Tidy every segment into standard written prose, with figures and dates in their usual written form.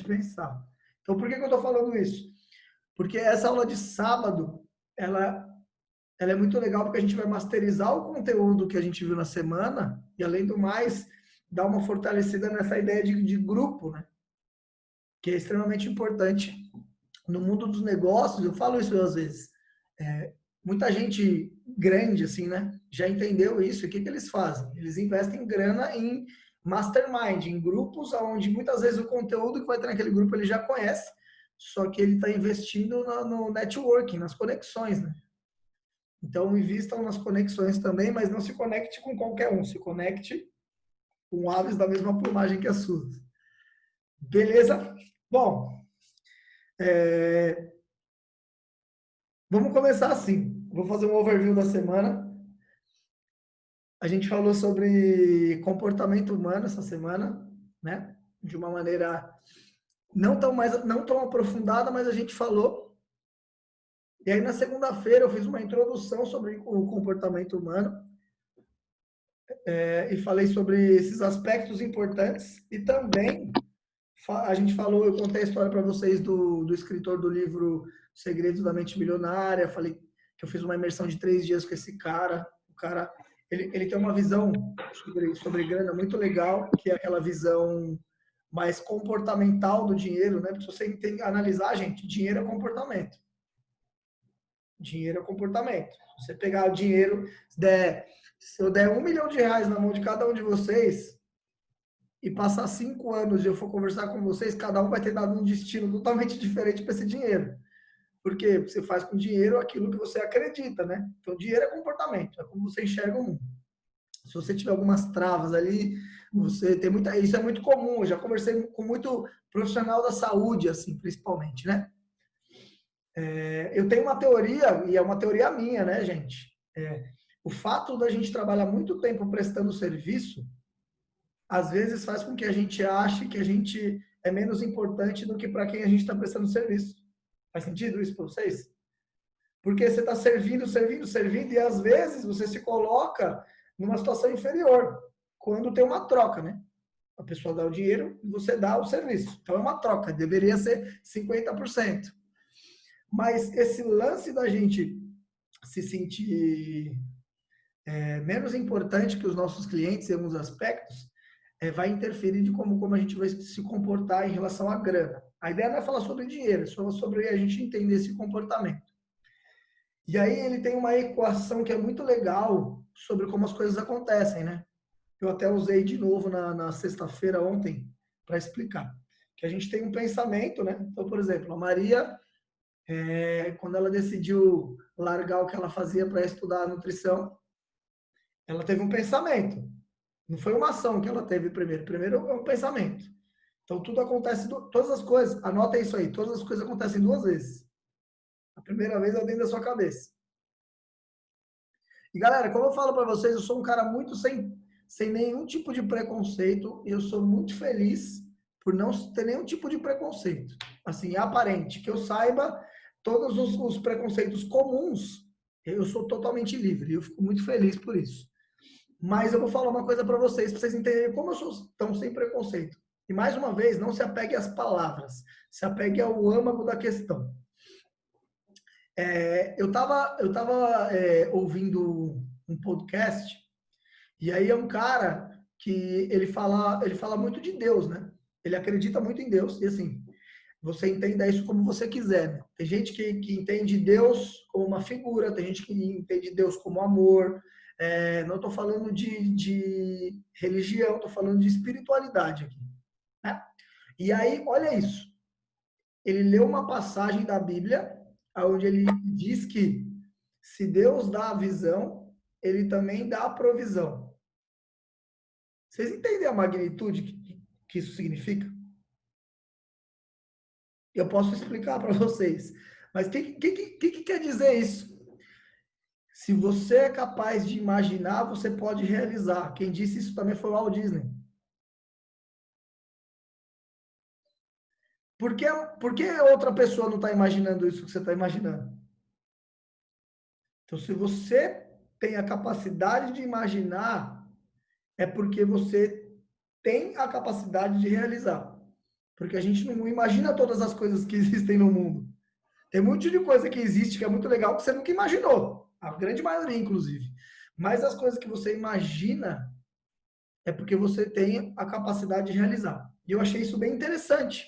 gente pensar. Então, por que eu estou falando isso? Porque essa aula de sábado, ela é muito legal porque a gente vai masterizar o conteúdo que a gente viu na semana e, além do mais, dar uma fortalecida nessa ideia de grupo, né? Que é extremamente importante no mundo dos negócios. Eu falo isso às vezes. Muita gente grande, assim, né, já entendeu isso. E o que eles fazem? Eles investem grana em mastermind, em grupos onde muitas vezes o conteúdo que vai ter naquele grupo ele já conhece, só que ele está investindo no networking, nas conexões, né? Então, invistam nas conexões também, mas não se conecte com qualquer um, se conecte com aves da mesma plumagem que as suas. Beleza? Bom, vamos começar assim. Vou fazer um overview da semana. A gente falou sobre comportamento humano essa semana, né? De uma maneira não tão aprofundada, mas a gente falou. E aí, na segunda-feira, eu fiz uma introdução sobre o comportamento humano. E falei sobre esses aspectos importantes. E também a gente falou, eu contei a história para vocês do escritor do livro Segredos da Mente Milionária. Falei que eu fiz uma imersão de 3 dias com esse cara. O cara, ele tem uma visão sobre grana muito legal, que é aquela visão mais comportamental do dinheiro, né? Porque se você tem que analisar, gente, dinheiro é comportamento. Dinheiro é comportamento. Se você pegar o dinheiro, se eu der R$1 milhão na mão de cada um de vocês e passar 5 anos e eu for conversar com vocês, cada um vai ter dado um destino totalmente diferente para esse dinheiro. Porque você faz com dinheiro aquilo que você acredita, né? Então, dinheiro é comportamento, é como você enxerga o mundo. Se você tiver algumas travas ali, você tem muita. Isso é muito comum. Eu já conversei com muito profissional da saúde, assim, principalmente, né? Eu tenho uma teoria, e é uma teoria minha, né, gente? O fato da gente trabalhar muito tempo prestando serviço, às vezes faz com que a gente ache que a gente é menos importante do que para quem a gente está prestando serviço. Faz sentido isso para vocês? Porque você está servindo, servindo, servindo, e às vezes você se coloca numa situação inferior, quando tem uma troca, né? A pessoa dá o dinheiro e você dá o serviço. Então é uma troca, deveria ser 50%. Mas esse lance da gente se sentir menos importante que os nossos clientes em alguns aspectos, vai interferir de como a gente vai se comportar em relação à grana. A ideia não é falar sobre dinheiro, é só sobre a gente entender esse comportamento. E aí ele tem uma equação que é muito legal sobre como as coisas acontecem, né? Eu até usei de novo na sexta-feira ontem para explicar. Que a gente tem um pensamento, né? Então, por exemplo, a Maria, quando ela decidiu largar o que ela fazia para estudar nutrição, ela teve um pensamento. Não foi uma ação que ela teve primeiro. Primeiro é um pensamento. Então, tudo acontece, todas as coisas, anota isso aí, todas as coisas acontecem 2 vezes. A primeira vez é dentro da sua cabeça. E galera, como eu falo para vocês, eu sou um cara muito sem nenhum tipo de preconceito e eu sou muito feliz por não ter nenhum tipo de preconceito. Assim, é aparente, que eu saiba todos os preconceitos comuns, eu sou totalmente livre e eu fico muito feliz por isso. Mas eu vou falar uma coisa para vocês entenderem como eu sou tão sem preconceito. E mais uma vez, não se apegue às palavras, se apegue ao âmago da questão. Eu tava ouvindo um podcast, e aí é um cara que ele fala muito de Deus, né? Ele acredita muito em Deus, e assim, você entenda isso como você quiser, né? Tem gente que entende Deus como uma figura, tem gente que entende Deus como amor. Não estou falando de religião, estou falando de espiritualidade aqui, né? E aí, olha isso. Ele leu uma passagem da Bíblia onde ele diz que se Deus dá a visão, ele também dá a provisão. Vocês entendem a magnitude que isso significa? Eu posso explicar para vocês. Mas o que quer dizer isso? Se você é capaz de imaginar, você pode realizar. Quem disse isso também foi o Walt Disney. Por que outra pessoa não está imaginando isso que você está imaginando? Então, se você tem a capacidade de imaginar, é porque você tem a capacidade de realizar. Porque a gente não imagina todas as coisas que existem no mundo. Tem um monte de coisa que existe que é muito legal que você nunca imaginou. A grande maioria, inclusive. Mas as coisas que você imagina é porque você tem a capacidade de realizar. E eu achei isso bem interessante.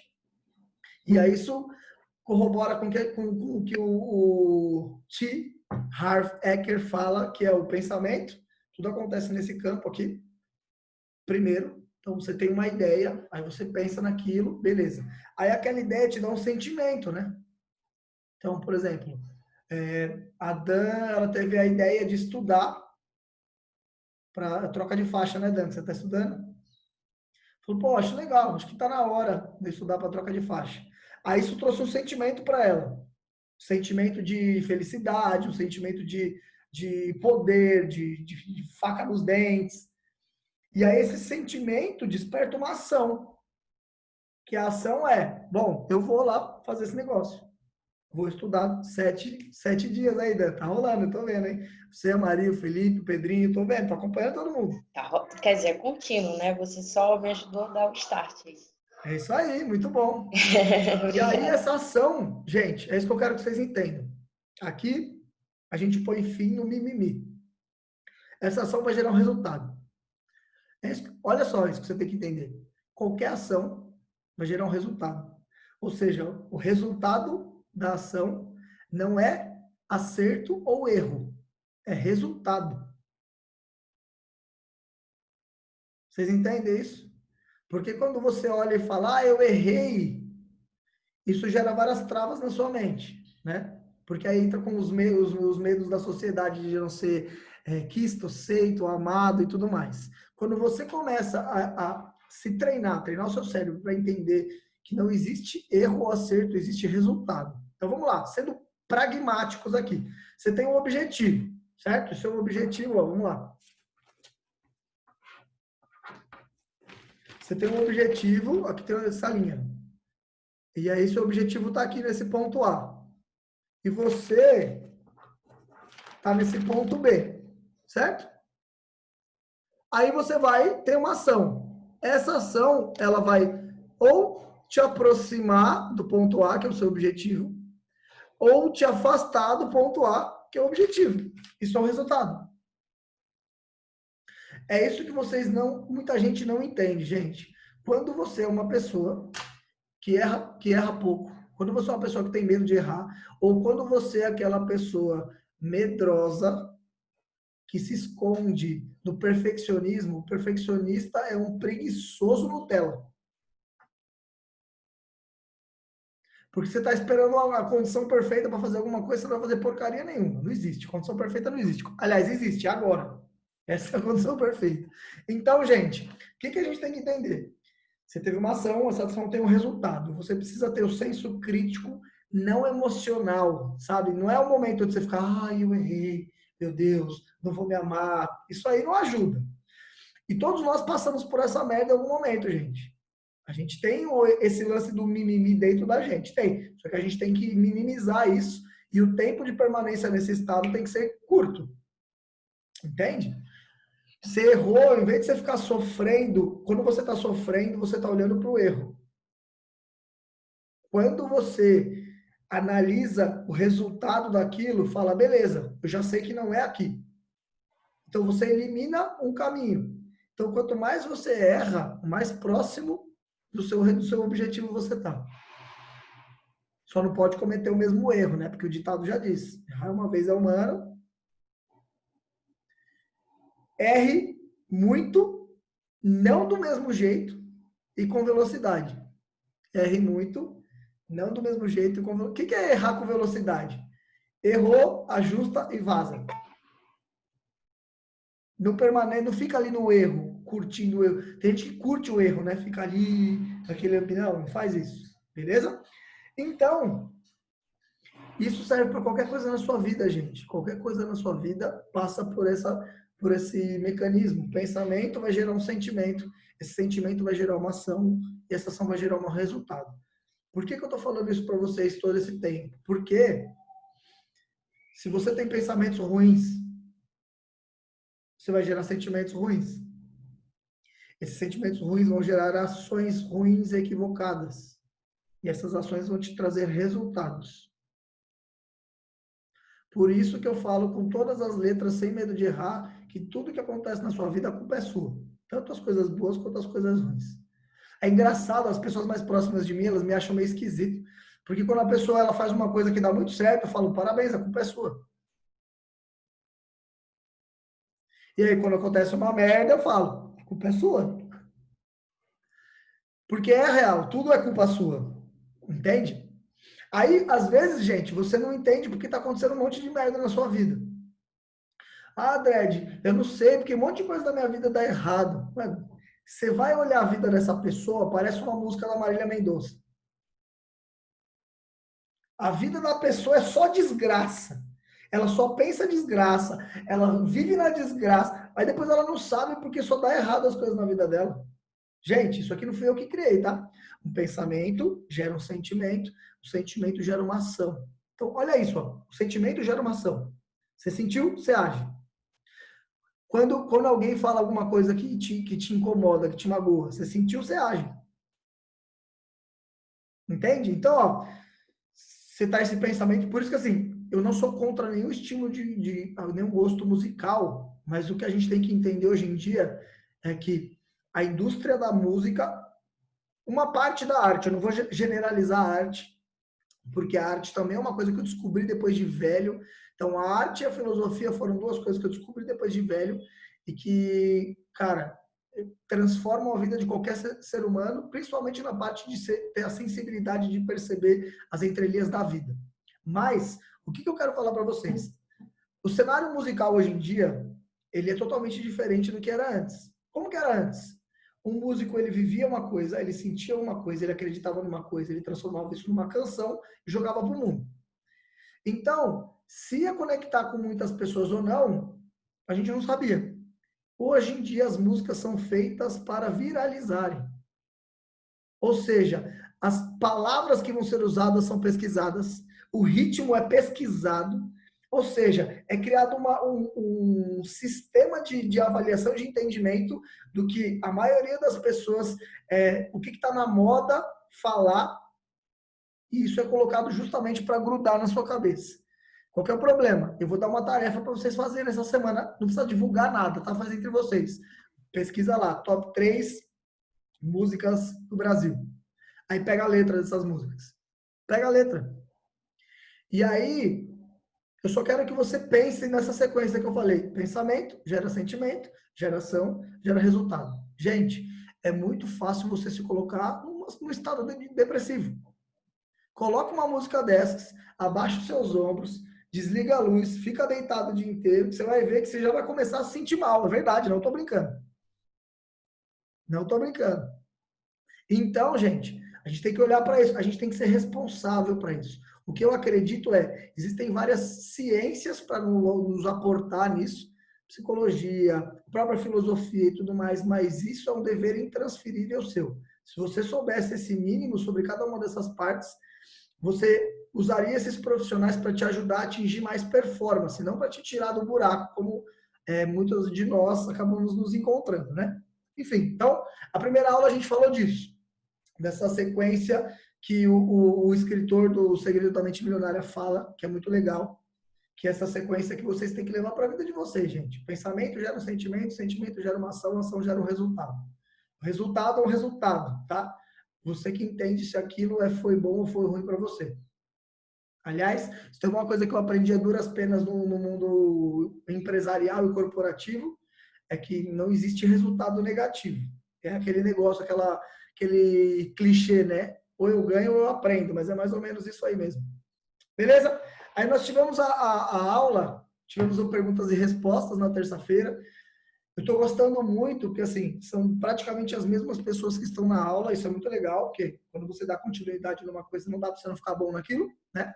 E aí isso corrobora com o que o T. Harv Eker fala, que é o pensamento. Tudo acontece nesse campo aqui. Primeiro, então você tem uma ideia, aí você pensa naquilo, beleza. Aí aquela ideia te dá um sentimento, né? Então, por exemplo, a Dan, ela teve a ideia de estudar para troca de faixa, né, Dan? Você está estudando? Falou, pô, acho legal, acho que está na hora de estudar para troca de faixa. Aí isso trouxe um sentimento para ela. Um sentimento de felicidade, um sentimento de poder, de faca nos dentes. E aí esse sentimento desperta uma ação. Que a ação é, bom, eu vou lá fazer esse negócio. Vou estudar sete dias aí, Dan. Tá rolando, eu tô vendo, hein? Você, a Maria, o Felipe, o Pedrinho, tô vendo, tô acompanhando todo mundo. Quer dizer, é contínuo, né? Você só me ajudou a dar o start aí. É isso aí, muito bom. E aí, Obrigada. essa ação, gente, é isso que eu quero que vocês entendam. Aqui, a gente põe fim no mimimi. Essa ação vai gerar um resultado. Olha só isso que você tem que entender. Qualquer ação vai gerar um resultado. Ou seja, o resultado da ação não é acerto ou erro, é resultado. Vocês entendem isso? Porque quando você olha e fala, eu errei, isso gera várias travas na sua mente, né? Porque aí entra com os medos da sociedade de não ser quisto, aceito, amado e tudo mais. Quando você começa a se treinar o seu cérebro para entender que não existe erro ou acerto, existe resultado. Então vamos lá, sendo pragmáticos aqui. Você tem um objetivo, certo? O seu objetivo, ó, vamos lá. Você tem um objetivo, aqui tem essa linha. E aí seu objetivo está aqui nesse ponto A. E você está nesse ponto B, certo? Aí você vai ter uma ação. Essa ação, ela vai ou te aproximar do ponto A, que é o seu objetivo, ou te afastar do ponto A, que é o objetivo. Isso é o resultado. É isso que muita gente não entende, gente. Quando você é uma pessoa que erra pouco, quando você é uma pessoa que tem medo de errar, ou quando você é aquela pessoa medrosa, que se esconde no perfeccionismo, o perfeccionista é um preguiçoso Nutella. Porque você está esperando a condição perfeita para fazer alguma coisa, você não vai fazer porcaria nenhuma. Não existe. Condição perfeita não existe. Aliás, existe, agora. Essa é a condição perfeita. Então, gente, o que a gente tem que entender? Você teve uma ação, essa ação tem um resultado. Você precisa ter o senso crítico, não emocional, sabe? Não é o momento de você ficar, eu errei, meu Deus, não vou me amar. Isso aí não ajuda. E todos nós passamos por essa merda em algum momento, gente. A gente tem esse lance do mimimi dentro da gente, tem. Só que a gente tem que minimizar isso e o tempo de permanência nesse estado tem que ser curto. Entende? Você errou, em vez de você ficar sofrendo, quando você está sofrendo, você está olhando para o erro. Quando você analisa o resultado daquilo, fala, beleza, eu já sei que não é aqui. Então você elimina um caminho. Então, quanto mais você erra, mais próximo do seu objetivo você está. Só não pode cometer o mesmo erro, né? Porque o ditado já diz: errar uma vez é humano. Erre muito, não do mesmo jeito e com velocidade. Erre muito, não do mesmo jeito e com velocidade. O que é errar com velocidade? Errou, ajusta e vaza. Não permanece, não fica ali no erro, curtindo o erro. Tem gente que curte o erro, né? Fica ali, aquele não faz isso. Beleza? Então, isso serve para qualquer coisa na sua vida, gente. Qualquer coisa na sua vida passa por esse mecanismo. O pensamento vai gerar um sentimento, esse sentimento vai gerar uma ação, e essa ação vai gerar um resultado. Por que eu estou falando isso para vocês todo esse tempo? Porque se você tem pensamentos ruins, você vai gerar sentimentos ruins. Esses sentimentos ruins vão gerar ações ruins e equivocadas. E essas ações vão te trazer resultados. Por isso que eu falo com todas as letras, sem medo de errar, que tudo que acontece na sua vida, a culpa é sua. Tanto as coisas boas quanto as coisas ruins. É engraçado, as pessoas mais próximas de mim, elas me acham meio esquisito. Porque quando a pessoa ela faz uma coisa que dá muito certo, eu falo, parabéns, a culpa é sua. E aí, quando acontece uma merda, eu falo, a culpa é sua. Porque é real, tudo é culpa sua. Entende? Aí, às vezes, gente, você não entende porque está acontecendo um monte de merda na sua vida. Ah, Dredd, eu não sei, porque um monte de coisa da minha vida dá errado. Mano, você vai olhar a vida dessa pessoa, parece uma música da Marília Mendonça. A vida da pessoa é só desgraça. Ela só pensa desgraça, ela vive na desgraça, aí depois ela não sabe porque só dá errado as coisas na vida dela. Gente, isso aqui não fui eu que criei, tá? Um pensamento gera um sentimento, o sentimento gera uma ação. Então, olha isso, ó. O sentimento gera uma ação. Você sentiu, você age. Quando alguém fala alguma coisa que te incomoda, que te magoa, você sentiu, você age. Entende? Então, ó, você tá esse pensamento, por isso que assim, eu não sou contra nenhum estilo nenhum gosto musical, mas o que a gente tem que entender hoje em dia é que a indústria da música, uma parte da arte, eu não vou generalizar a arte, porque a arte também é uma coisa que eu descobri depois de velho. Então, a arte e a filosofia foram duas coisas que eu descobri depois de velho e que, cara, transformam a vida de qualquer ser humano, principalmente na parte de ter a sensibilidade de perceber as entrelinhas da vida. Mas, o que eu quero falar para vocês? O cenário musical hoje em dia, ele é totalmente diferente do que era antes. Como que era antes? Um músico, ele vivia uma coisa, ele sentia uma coisa, ele acreditava numa coisa, ele transformava isso numa canção e jogava para o mundo. Então, se ia conectar com muitas pessoas ou não, a gente não sabia. Hoje em dia, as músicas são feitas para viralizarem. Ou seja, as palavras que vão ser usadas são pesquisadas, o ritmo é pesquisado, ou seja, é criado um sistema de avaliação de entendimento do que a maioria das pessoas, o que está na moda falar, e isso é colocado justamente para grudar na sua cabeça. Qual que é o problema? Eu vou dar uma tarefa para vocês fazerem essa semana, não precisa divulgar nada, tá? Faz entre vocês. Pesquisa lá, top 3 músicas do Brasil. Aí pega a letra dessas músicas. Pega a letra. E aí, eu só quero que você pense nessa sequência que eu falei. Pensamento, gera sentimento, geração, gera resultado. Gente, é muito fácil você se colocar num estado depressivo. Coloca uma música dessas, abaixa os seus ombros, desliga a luz, fica deitado o dia inteiro, você vai ver que você já vai começar a se sentir mal. É verdade, não estou brincando. Não estou brincando. Então, gente, a gente tem que olhar para isso, a gente tem que ser responsável para isso. O que eu acredito existem várias ciências para nos aportar nisso, psicologia, própria filosofia e tudo mais, mas isso é um dever intransferível seu. Se você soubesse esse mínimo sobre cada uma dessas partes, você usaria esses profissionais para te ajudar a atingir mais performance, não para te tirar do buraco, como muitos de nós acabamos nos encontrando, né? Enfim, então, a primeira aula a gente falou disso, dessa sequência que o escritor do Segredo da Mente Milionária fala, que é muito legal, que é essa sequência que vocês têm que levar para a vida de vocês, gente. Pensamento gera um sentimento, sentimento gera uma ação, ação gera um resultado. O resultado é um resultado, tá? Você que entende se aquilo foi bom ou foi ruim para você. Aliás, isso é uma coisa que eu aprendi a duras penas no mundo empresarial e corporativo, é que não existe resultado negativo. É aquele negócio, aquele clichê, né? Ou eu ganho ou eu aprendo, mas é mais ou menos isso aí mesmo. Beleza? Aí nós tivemos a aula, tivemos o perguntas e respostas na terça-feira. Eu estou gostando muito, porque assim, são praticamente as mesmas pessoas que estão na aula, isso é muito legal, porque quando você dá continuidade numa coisa, não dá para você não ficar bom naquilo, né?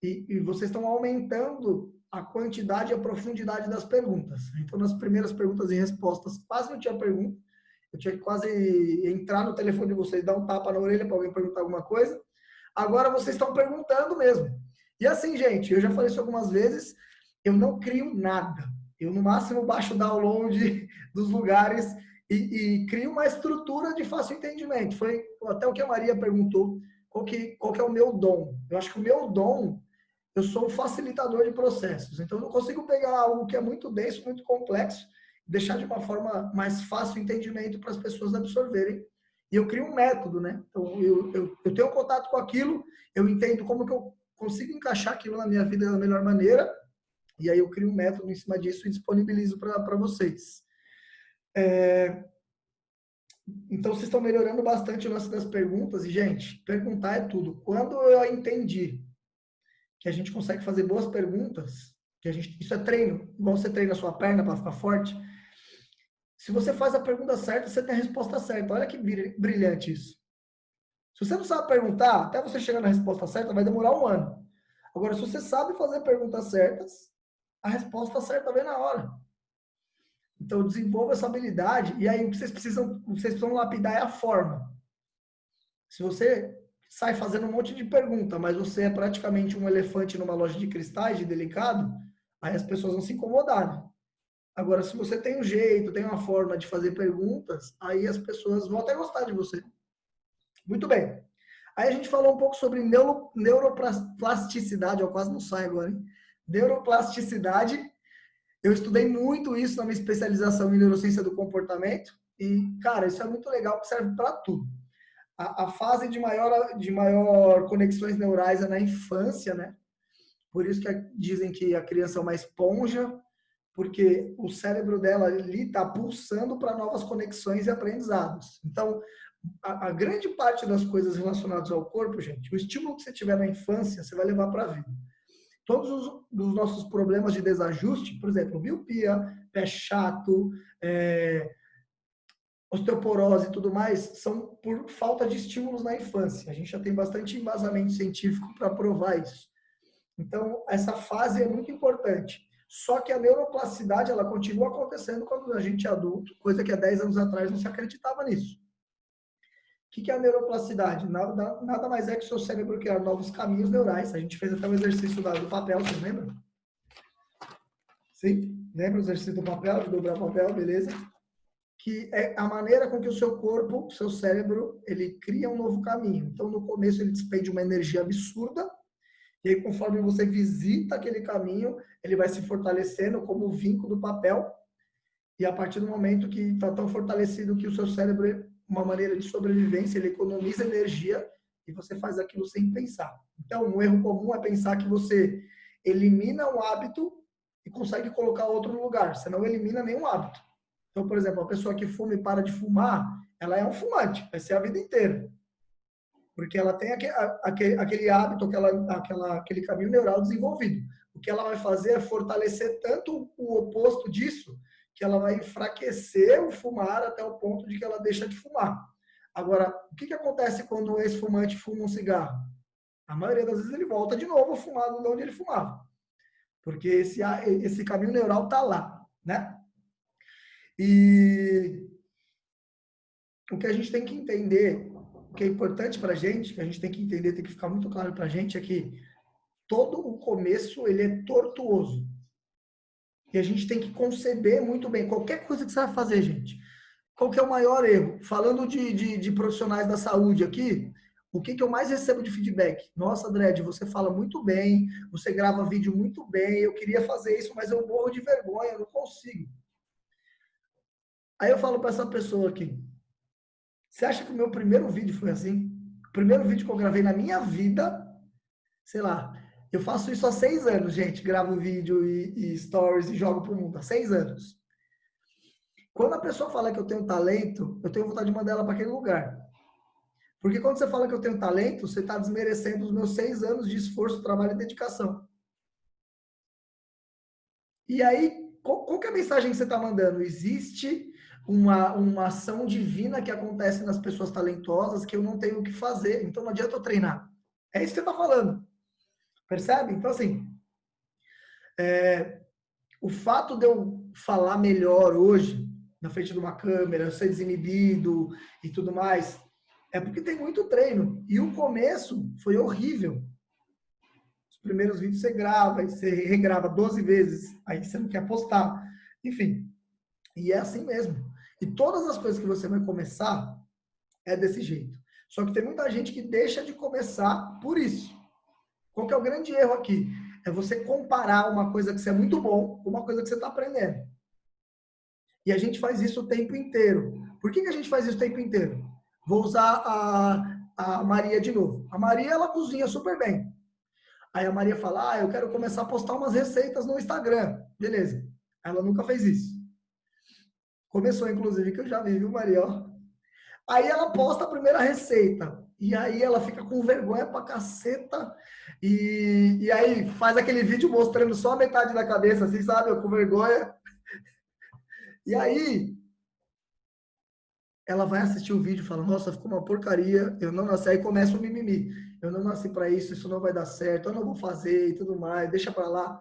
E vocês estão aumentando a quantidade e a profundidade das perguntas. Então, nas primeiras perguntas e respostas, quase não tinha pergunta. Eu tinha que quase entrar no telefone de vocês, dar um tapa na orelha para alguém perguntar alguma coisa. Agora vocês estão perguntando mesmo. E assim, gente, eu já falei isso algumas vezes, eu não crio nada. Eu, no máximo, baixo o download dos lugares e crio uma estrutura de fácil entendimento. Foi até o que a Maria perguntou, qual que é o meu dom. Eu acho que o meu dom, eu sou um facilitador de processos. Então, eu não consigo pegar algo que é muito denso, muito complexo, deixar de uma forma mais fácil o entendimento para as pessoas absorverem. E eu crio um método, né? Então, eu tenho contato com aquilo, eu entendo como que eu consigo encaixar aquilo na minha vida da melhor maneira, e aí eu crio um método em cima disso e disponibilizo para vocês. Então, vocês estão melhorando bastante o lance das perguntas. E, gente, perguntar é tudo. Quando eu entendi que a gente consegue fazer boas perguntas, isso é treino, igual você treina a sua perna para ficar forte. Se você faz a pergunta certa, você tem a resposta certa. Olha que brilhante isso. Se você não sabe perguntar, até você chegar na resposta certa, vai demorar 1 ano. Agora, se você sabe fazer perguntas certas, a resposta certa vem na hora. Então, desenvolva essa habilidade. E aí, o que vocês precisam lapidar é a forma. Se você sai fazendo um monte de pergunta, mas você é praticamente um elefante numa loja de cristais, de delicado, aí as pessoas vão se incomodar, né? Agora, se você tem um jeito, tem uma forma de fazer perguntas, aí as pessoas vão até gostar de você. Muito bem. Aí a gente falou um pouco sobre neuroplasticidade, eu quase não saio agora, hein? Neuroplasticidade. Eu estudei muito isso na minha especialização em neurociência do comportamento e, cara, isso é muito legal, porque serve para tudo. A fase de maior conexões neurais é na infância, né? Por isso que dizem que a criança é uma esponja, porque o cérebro dela ali está pulsando para novas conexões e aprendizados. Então, a grande parte das coisas relacionadas ao corpo, gente, o estímulo que você tiver na infância, você vai levar para a vida. Todos os nossos problemas de desajuste, por exemplo, miopia, pé chato, osteoporose e tudo mais, são por falta de estímulos na infância. A gente já tem bastante embasamento científico para provar isso. Então, essa fase é muito importante. Só que a neuroplasticidade, ela continua acontecendo quando a gente é adulto, coisa que há 10 anos atrás não se acreditava nisso. O que é a neuroplasticidade? Nada mais é que o seu cérebro criar novos caminhos neurais. A gente fez até um exercício do papel, vocês lembram? Sim? Lembra o exercício do papel, de dobrar o papel, beleza? Que é a maneira com que o seu corpo, o seu cérebro, ele cria um novo caminho. Então, no começo, ele despende uma energia absurda, e aí, conforme você visita aquele caminho, ele vai se fortalecendo como o vinco do papel, e a partir do momento que está tão fortalecido que o seu cérebro, uma maneira de sobrevivência, ele economiza energia, e você faz aquilo sem pensar. Então, um erro comum é pensar que você elimina um hábito e consegue colocar outro no lugar. Você não elimina nenhum hábito. Então, por exemplo, a pessoa que fuma e para de fumar, ela é um fumante, vai ser a vida inteira. Porque ela tem aquele hábito, aquele caminho neural desenvolvido. O que ela vai fazer é fortalecer tanto o oposto disso, que ela vai enfraquecer o fumar até o ponto de que ela deixa de fumar. Agora, o que acontece quando o ex-fumante fuma um cigarro? A maioria das vezes ele volta de novo a fumar de onde ele fumava. Porque esse caminho neural está lá, né? E o que a gente tem que entender, o que é importante para a gente, que a gente tem que entender, tem que ficar muito claro para a gente, é que todo o começo ele é tortuoso. E a gente tem que conceber muito bem qualquer coisa que você vai fazer, gente. Qual que é o maior erro? Falando de profissionais da saúde aqui, o que eu mais recebo de feedback? Nossa, Dredd, você fala muito bem, você grava vídeo muito bem, eu queria fazer isso, mas eu morro de vergonha, eu não consigo. Aí eu falo para essa pessoa aqui, você acha que o meu primeiro vídeo foi assim? O primeiro vídeo que eu gravei na minha vida, sei lá, eu faço isso há 6 anos, gente. Gravo vídeo e stories e jogo pro mundo há 6 anos. Quando a pessoa fala que eu tenho talento, eu tenho vontade de mandar ela para aquele lugar. Porque quando você fala que eu tenho talento, você está desmerecendo os meus 6 anos de esforço, trabalho e dedicação. E aí, qual que é a mensagem que você está mandando? Existe uma ação divina que acontece nas pessoas talentosas que eu não tenho o que fazer, então não adianta eu treinar. É isso que você está falando. Percebe? Então, assim, o fato de eu falar melhor hoje, na frente de uma câmera, eu ser desinibido e tudo mais, é porque tem muito treino. E o começo foi horrível. Os primeiros vídeos você grava, e você regrava 12 vezes, aí você não quer postar. Enfim, e é assim mesmo. E todas as coisas que você vai começar é desse jeito. Só que tem muita gente que deixa de começar por isso. Qual que é o grande erro aqui? É você comparar uma coisa que você é muito bom com uma coisa que você está aprendendo. E a gente faz isso o tempo inteiro. Por que a gente faz isso o tempo inteiro? Vou usar a Maria de novo. A Maria, ela cozinha super bem. Aí a Maria fala, eu quero começar a postar umas receitas no Instagram. Beleza. Ela nunca fez isso. Começou, inclusive, que eu já vi, viu, Maria? Aí ela posta a primeira receita. E aí ela fica com vergonha pra caceta. E aí faz aquele vídeo mostrando só a metade da cabeça, assim, sabe? Com vergonha. E aí ela vai assistir o vídeo e fala, nossa, ficou uma porcaria, eu não nasci. Aí começa o mimimi. Eu não nasci para isso, isso não vai dar certo, eu não vou fazer e tudo mais, deixa para lá.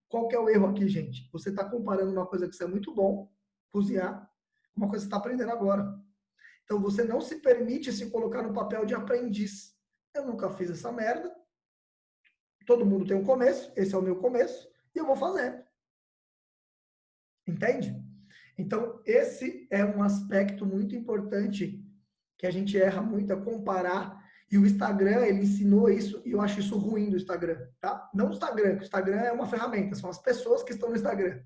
Qual que é o erro aqui, gente? Você está comparando uma coisa que você é muito bom, cozinhar, com uma coisa que você está aprendendo agora. Então, você não se permite se colocar no papel de aprendiz. Eu nunca fiz essa merda. Todo mundo tem um começo, esse é o meu começo, e eu vou fazer. Entende? Então, esse é um aspecto muito importante que a gente erra muito, é comparar. E o Instagram, ele ensinou isso, e eu acho isso ruim do Instagram, tá? Não o Instagram, porque o Instagram é uma ferramenta, são as pessoas que estão no Instagram.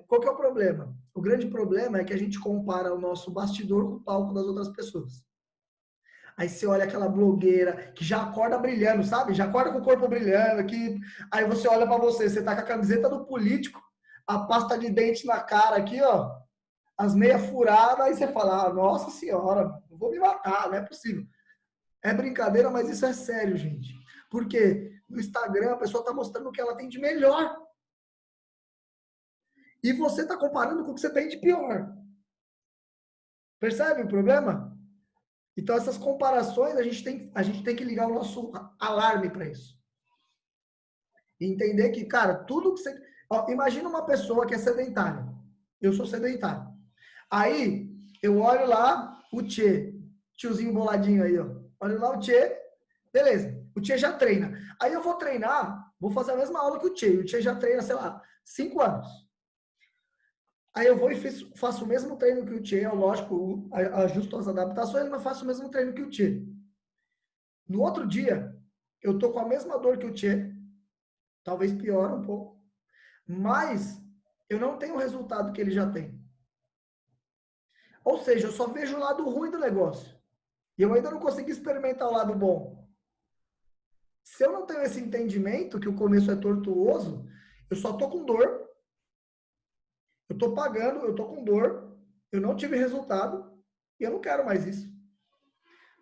Qual que é o problema? O grande problema é que a gente compara o nosso bastidor com o palco das outras pessoas. Aí você olha aquela blogueira que já acorda brilhando, sabe? Já acorda com o corpo brilhando, que aí você olha para você tá com a camiseta do político, a pasta de dente na cara aqui, ó, as meias furadas, aí você fala, nossa senhora, eu vou me matar, não é possível. É brincadeira, mas isso é sério, gente. Porque no Instagram a pessoa tá mostrando o que ela tem de melhor. E você tá comparando com o que você tem de pior. Percebe o problema? Então, essas comparações, a gente tem que ligar o nosso alarme para isso. E entender que, cara, tudo que você... Ó, imagina uma pessoa que é sedentária. Eu sou sedentário. Aí, eu olho lá o tiozinho boladinho aí, ó. Olho lá o Tchê, beleza. O Tchê já treina. Aí eu vou treinar, vou fazer a mesma aula que o Tchê. O Tchê já treina, sei lá, 5 anos. Aí eu vou e faço o mesmo treino que o Tchê, lógico, ajusto as adaptações, mas faço o mesmo treino que o Tchê. No outro dia, eu tô com a mesma dor que o Tchê, talvez pior um pouco, mas eu não tenho o resultado que ele já tem. Ou seja, eu só vejo o lado ruim do negócio. E eu ainda não consegui experimentar o lado bom. Se eu não tenho esse entendimento que o começo é tortuoso, eu só tô com dor, eu tô pagando, eu tô com dor, eu não tive resultado e eu não quero mais isso.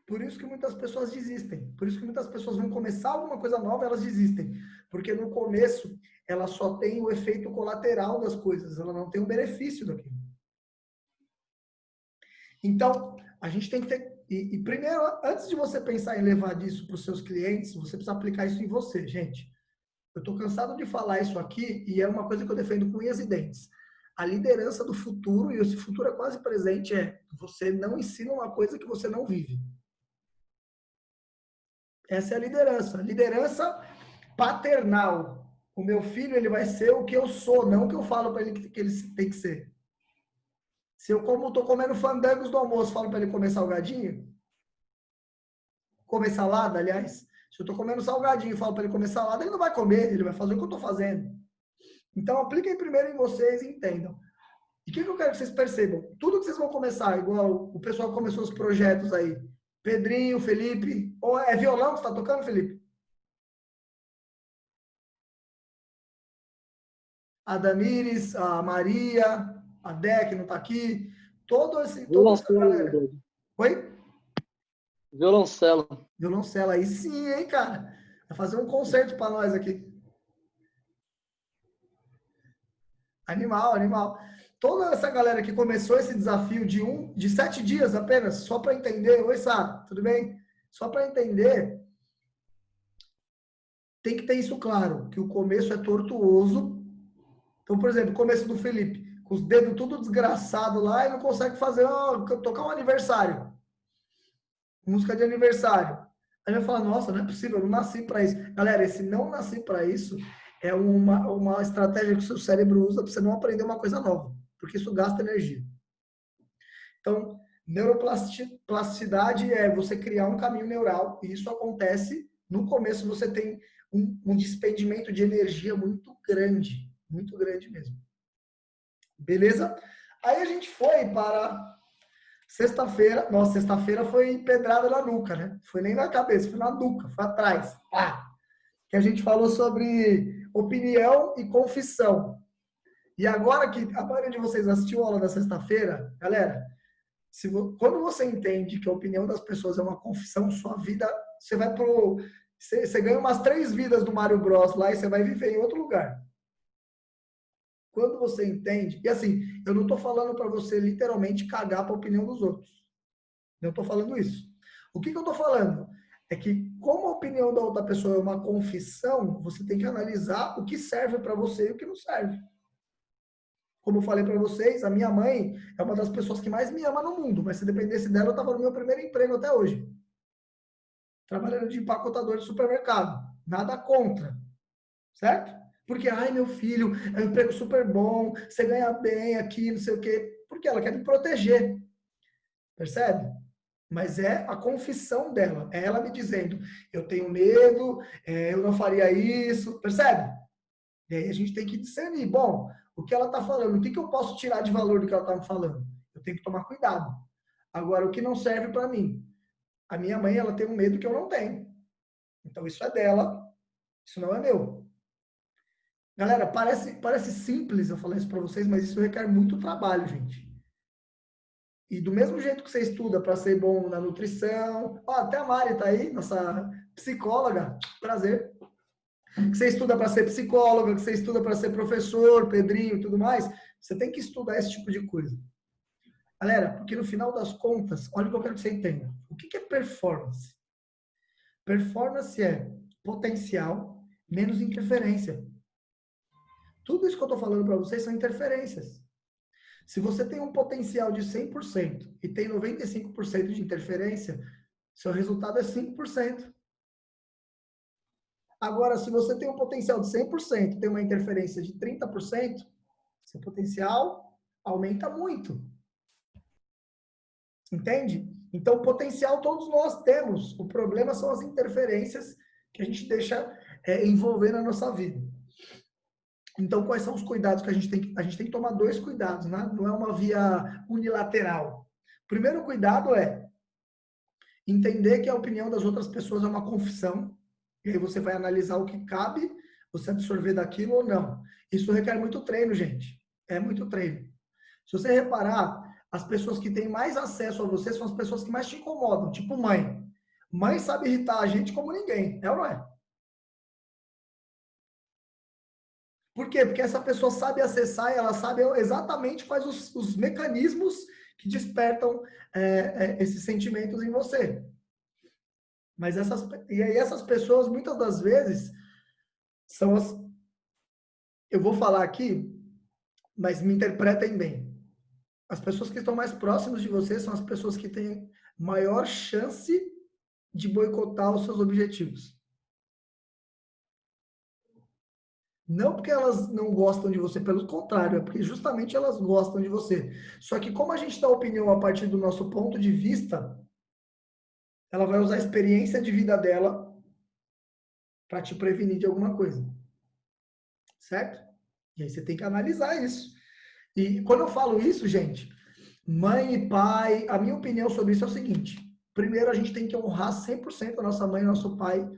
Por isso que muitas pessoas desistem. Por isso que muitas pessoas vão começar alguma coisa nova e elas desistem. Porque no começo, ela só tem o efeito colateral das coisas, ela não tem o benefício daquilo. Então, a gente tem que ter... E primeiro, antes de você pensar em levar disso para os seus clientes, você precisa aplicar isso em você, gente. Eu estou cansado de falar isso aqui e é uma coisa que eu defendo com unhas e dentes. A liderança do futuro, e esse futuro é quase presente, é você não ensina uma coisa que você não vive. Essa é a liderança. Liderança paternal. O meu filho, ele vai ser o que eu sou, não o que eu falo para ele que ele tem que ser. Se eu estou comendo fandangos do almoço, falo para ele comer salgadinho, comer salada, aliás. Se eu estou comendo salgadinho e falo para ele comer salada, ele não vai comer, ele vai fazer o que eu estou fazendo. Então, apliquem primeiro em vocês e entendam. E o que eu quero que vocês percebam? Tudo que vocês vão começar, igual o pessoal que começou os projetos aí, Pedrinho, Felipe, ou é violão que você está tocando, Felipe? A Damires, a Maria, a Dé, que não está aqui, toda essa galera. Oi? Violoncelo. Violoncelo, aí sim, hein, cara? Vai fazer um concerto para nós aqui. Animal, animal. Toda essa galera que começou esse desafio de 7 dias apenas, só para entender. Oi, Sá, tudo bem? Só para entender, tem que ter isso claro, que o começo é tortuoso. Então, por exemplo, o começo do Felipe, com os dedos tudo desgraçado lá e não consegue fazer, tocar um aniversário. Música de aniversário. Aí vai falar, nossa, não é possível, eu não nasci para isso. Galera, esse não nasci para isso é uma estratégia que o seu cérebro usa para você não aprender uma coisa nova. porque isso gasta energia. Então, neuroplasticidade é você criar um caminho neural, e isso acontece, no começo você tem um despendimento de energia muito grande mesmo. Beleza? Aí a gente foi para sexta-feira. Nossa, sexta-feira foi pedrada na nuca, né? Foi nem na cabeça, foi na nuca, foi atrás. Que a gente falou sobre opinião e confissão. E agora que a maioria de vocês assistiu a aula da sexta-feira, galera, quando você entende que a opinião das pessoas é uma confissão, sua vida, você vai pro... Você ganha umas 3 vidas do Mario Bros lá e você vai viver em outro lugar. Quando você entende... E assim, eu não estou falando para você literalmente cagar para a opinião dos outros. Não estou falando isso. O que eu estou falando? É que como a opinião da outra pessoa é uma confissão, você tem que analisar o que serve para você e o que não serve. Como eu falei para vocês, a minha mãe é uma das pessoas que mais me ama no mundo, mas se dependesse dela, eu estava no meu primeiro emprego até hoje. Trabalhando de empacotador de supermercado. Nada contra. Certo? Porque, ai, meu filho, é um emprego super bom, você ganha bem aqui, não sei o quê. Porque ela quer me proteger. Percebe? Mas é a confissão dela. É ela me dizendo, eu tenho medo, eu não faria isso. Percebe? E aí a gente tem que discernir. Bom, o que ela está falando? O que eu posso tirar de valor do que ela está me falando? Eu tenho que tomar cuidado. Agora, o que não serve para mim? A minha mãe, ela tem um medo que eu não tenho. Então, isso é dela. Isso não é meu. Galera, parece simples eu falar isso para vocês, mas isso requer muito trabalho, gente. E do mesmo jeito que você estuda para ser bom na nutrição, até a Mari tá aí, nossa psicóloga, prazer. Que você estuda para ser psicóloga, que você estuda para ser professor, Pedrinho e tudo mais, você tem que estudar esse tipo de coisa. Galera, porque no final das contas, olha o que eu quero que você entenda. O que é performance? Performance é potencial menos interferência. Tudo isso que eu estou falando para vocês são interferências. Se você tem um potencial de 100% e tem 95% de interferência, seu resultado é 5%. Agora, se você tem um potencial de 100% e tem uma interferência de 30%, seu potencial aumenta muito. Entende? Então, potencial todos nós temos. O problema são as interferências que a gente deixa envolver na nossa vida. Então, quais são os cuidados que a gente tem que... A gente tem que tomar 2 cuidados, né? Não é uma via unilateral. O primeiro cuidado é entender que a opinião das outras pessoas é uma confissão. E aí você vai analisar o que cabe você absorver daquilo ou não. Isso requer muito treino, gente. É muito treino. Se você reparar, as pessoas que têm mais acesso a você são as pessoas que mais te incomodam. Tipo mãe. Mãe sabe irritar a gente como ninguém. É ou não é? Por quê? Porque essa pessoa sabe acessar e ela sabe exatamente quais os mecanismos que despertam esses sentimentos em você. Mas essas pessoas, muitas das vezes, são as... Eu vou falar aqui, mas me interpretem bem. As pessoas que estão mais próximas de você são as pessoas que têm maior chance de boicotar os seus objetivos. Não porque elas não gostam de você, pelo contrário, é porque justamente elas gostam de você. Só que como a gente dá opinião a partir do nosso ponto de vista, ela vai usar a experiência de vida dela para te prevenir de alguma coisa. Certo? E aí você tem que analisar isso. E quando eu falo isso, gente, mãe e pai, a minha opinião sobre isso é o seguinte. Primeiro, a gente tem que honrar 100% a nossa mãe e nosso pai.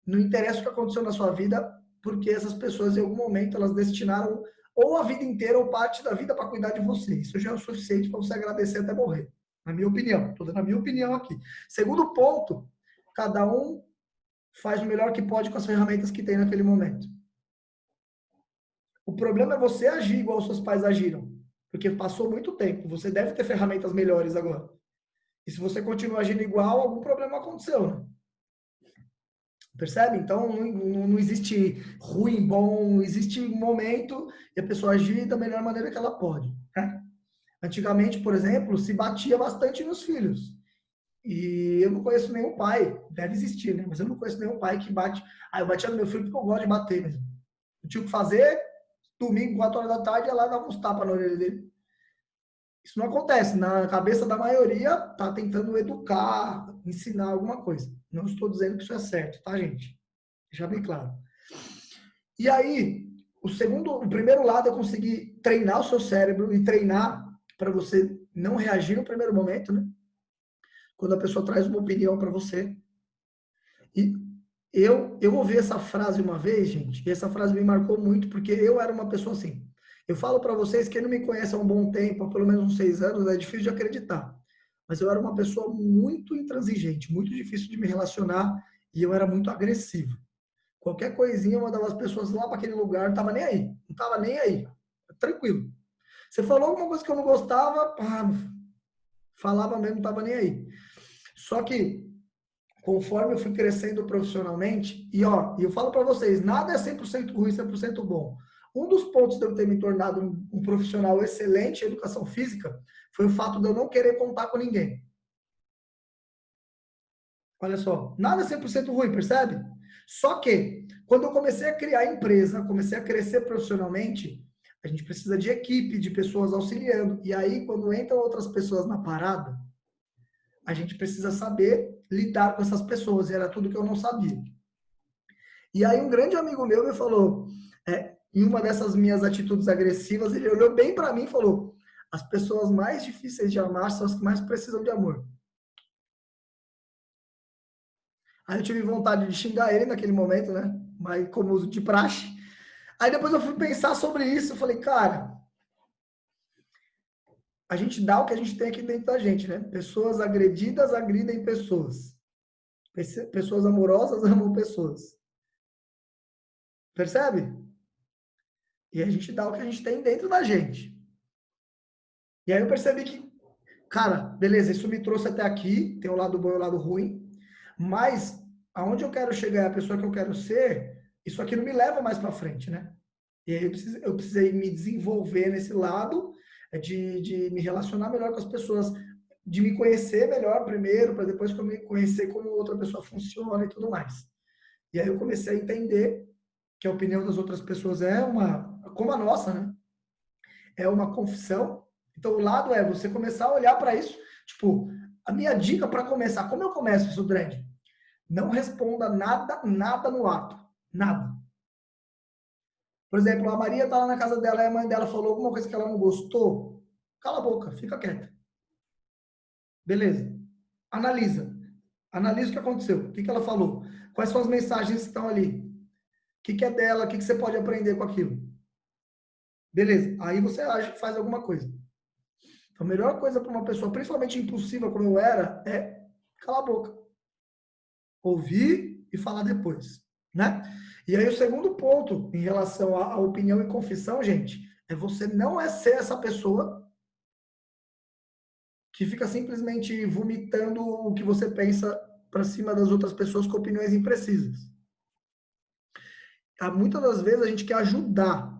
Não interessa o que aconteceu na sua vida, porque essas pessoas, em algum momento, elas destinaram ou a vida inteira ou parte da vida para cuidar de você. Isso já é o suficiente para você agradecer até morrer. Na minha opinião. Estou dando a minha opinião aqui. Segundo ponto, cada um faz o melhor que pode com as ferramentas que tem naquele momento. O problema é você agir igual os seus pais agiram. Porque passou muito tempo. Você deve ter ferramentas melhores agora. E se você continua agindo igual, algum problema aconteceu, né? Percebe? Então, não existe ruim, bom, existe um momento e a pessoa agir da melhor maneira que ela pode. Né? Antigamente, por exemplo, se batia bastante nos filhos. E eu não conheço nenhum pai, deve existir, né? Mas eu não conheço nenhum pai que bate. Ah, eu batia no meu filho porque eu gosto de bater mesmo. Eu tinha que fazer, domingo, 4 horas da tarde, ia lá e dava uns tapas na orelha dele. Isso não acontece. Na cabeça da maioria, tá tentando educar, ensinar alguma coisa. Não estou dizendo que isso é certo, tá, gente? Deixa bem claro. E aí, o primeiro lado é conseguir treinar o seu cérebro e treinar para você não reagir no primeiro momento, né? Quando a pessoa traz uma opinião para você. E eu ouvi essa frase uma vez, gente, e essa frase me marcou muito, porque eu era uma pessoa assim. Eu falo para vocês, quem não me conhece há um bom tempo, há pelo menos uns 6 anos, é difícil de acreditar. Mas eu era uma pessoa muito intransigente, muito difícil de me relacionar, e eu era muito agressivo. Qualquer coisinha eu mandava as pessoas lá para aquele lugar, não tava nem aí. Não tava nem aí. Tranquilo. Você falou alguma coisa que eu não gostava, falava mesmo, não tava nem aí. Só que, conforme eu fui crescendo profissionalmente, e ó, eu falo para vocês, nada é 100% ruim, 100% bom. Um dos pontos de eu ter me tornado um profissional excelente em educação física foi o fato de eu não querer contar com ninguém. Olha só, nada é 100% ruim, percebe? Só que, quando eu comecei a criar empresa, comecei a crescer profissionalmente, a gente precisa de equipe, de pessoas auxiliando. E aí, quando entram outras pessoas na parada, a gente precisa saber lidar com essas pessoas. E era tudo que eu não sabia. E aí, um grande amigo meu me falou, em uma dessas minhas atitudes agressivas, ele olhou bem para mim e falou: as pessoas mais difíceis de amar são as que mais precisam de amor. Aí eu tive vontade de xingar ele naquele momento, né? Mas como uso de praxe. Aí depois eu fui pensar sobre isso. Eu falei, cara, a gente dá o que a gente tem aqui dentro da gente, né? Pessoas agredidas agridem pessoas. Pessoas amorosas amam pessoas. Percebe? E a gente dá o que a gente tem dentro da gente. E aí eu percebi que, cara, beleza, isso me trouxe até aqui. Tem o lado bom e o lado ruim. Mas aonde eu quero chegar, a pessoa que eu quero ser, isso aqui não me leva mais para frente, né? E aí eu precisei me desenvolver nesse lado, de me relacionar melhor com as pessoas, de me conhecer melhor primeiro, para depois me conhecer como outra pessoa funciona e tudo mais. E aí eu comecei a entender que a opinião das outras pessoas é como a nossa, né? É uma confissão. Então o lado é você começar a olhar para isso. Tipo, a minha dica para começar, como eu começo isso, Dredd? Não responda nada no ato. Nada. Por exemplo, a Maria tá lá na casa dela e a mãe dela falou alguma coisa que ela não gostou. Cala a boca, fica quieta. Beleza. Analisa. Analisa o que aconteceu. O que ela falou? Quais são as mensagens que estão ali? O que é dela? O que você pode aprender com aquilo? Beleza. Aí você age, faz alguma coisa. Então, a melhor coisa para uma pessoa, principalmente impulsiva como eu era, é calar a boca. Ouvir e falar depois, né? E aí o segundo ponto em relação à opinião e confissão, gente, é você não ser essa pessoa que fica simplesmente vomitando o que você pensa para cima das outras pessoas com opiniões imprecisas. Muitas das vezes a gente quer ajudar,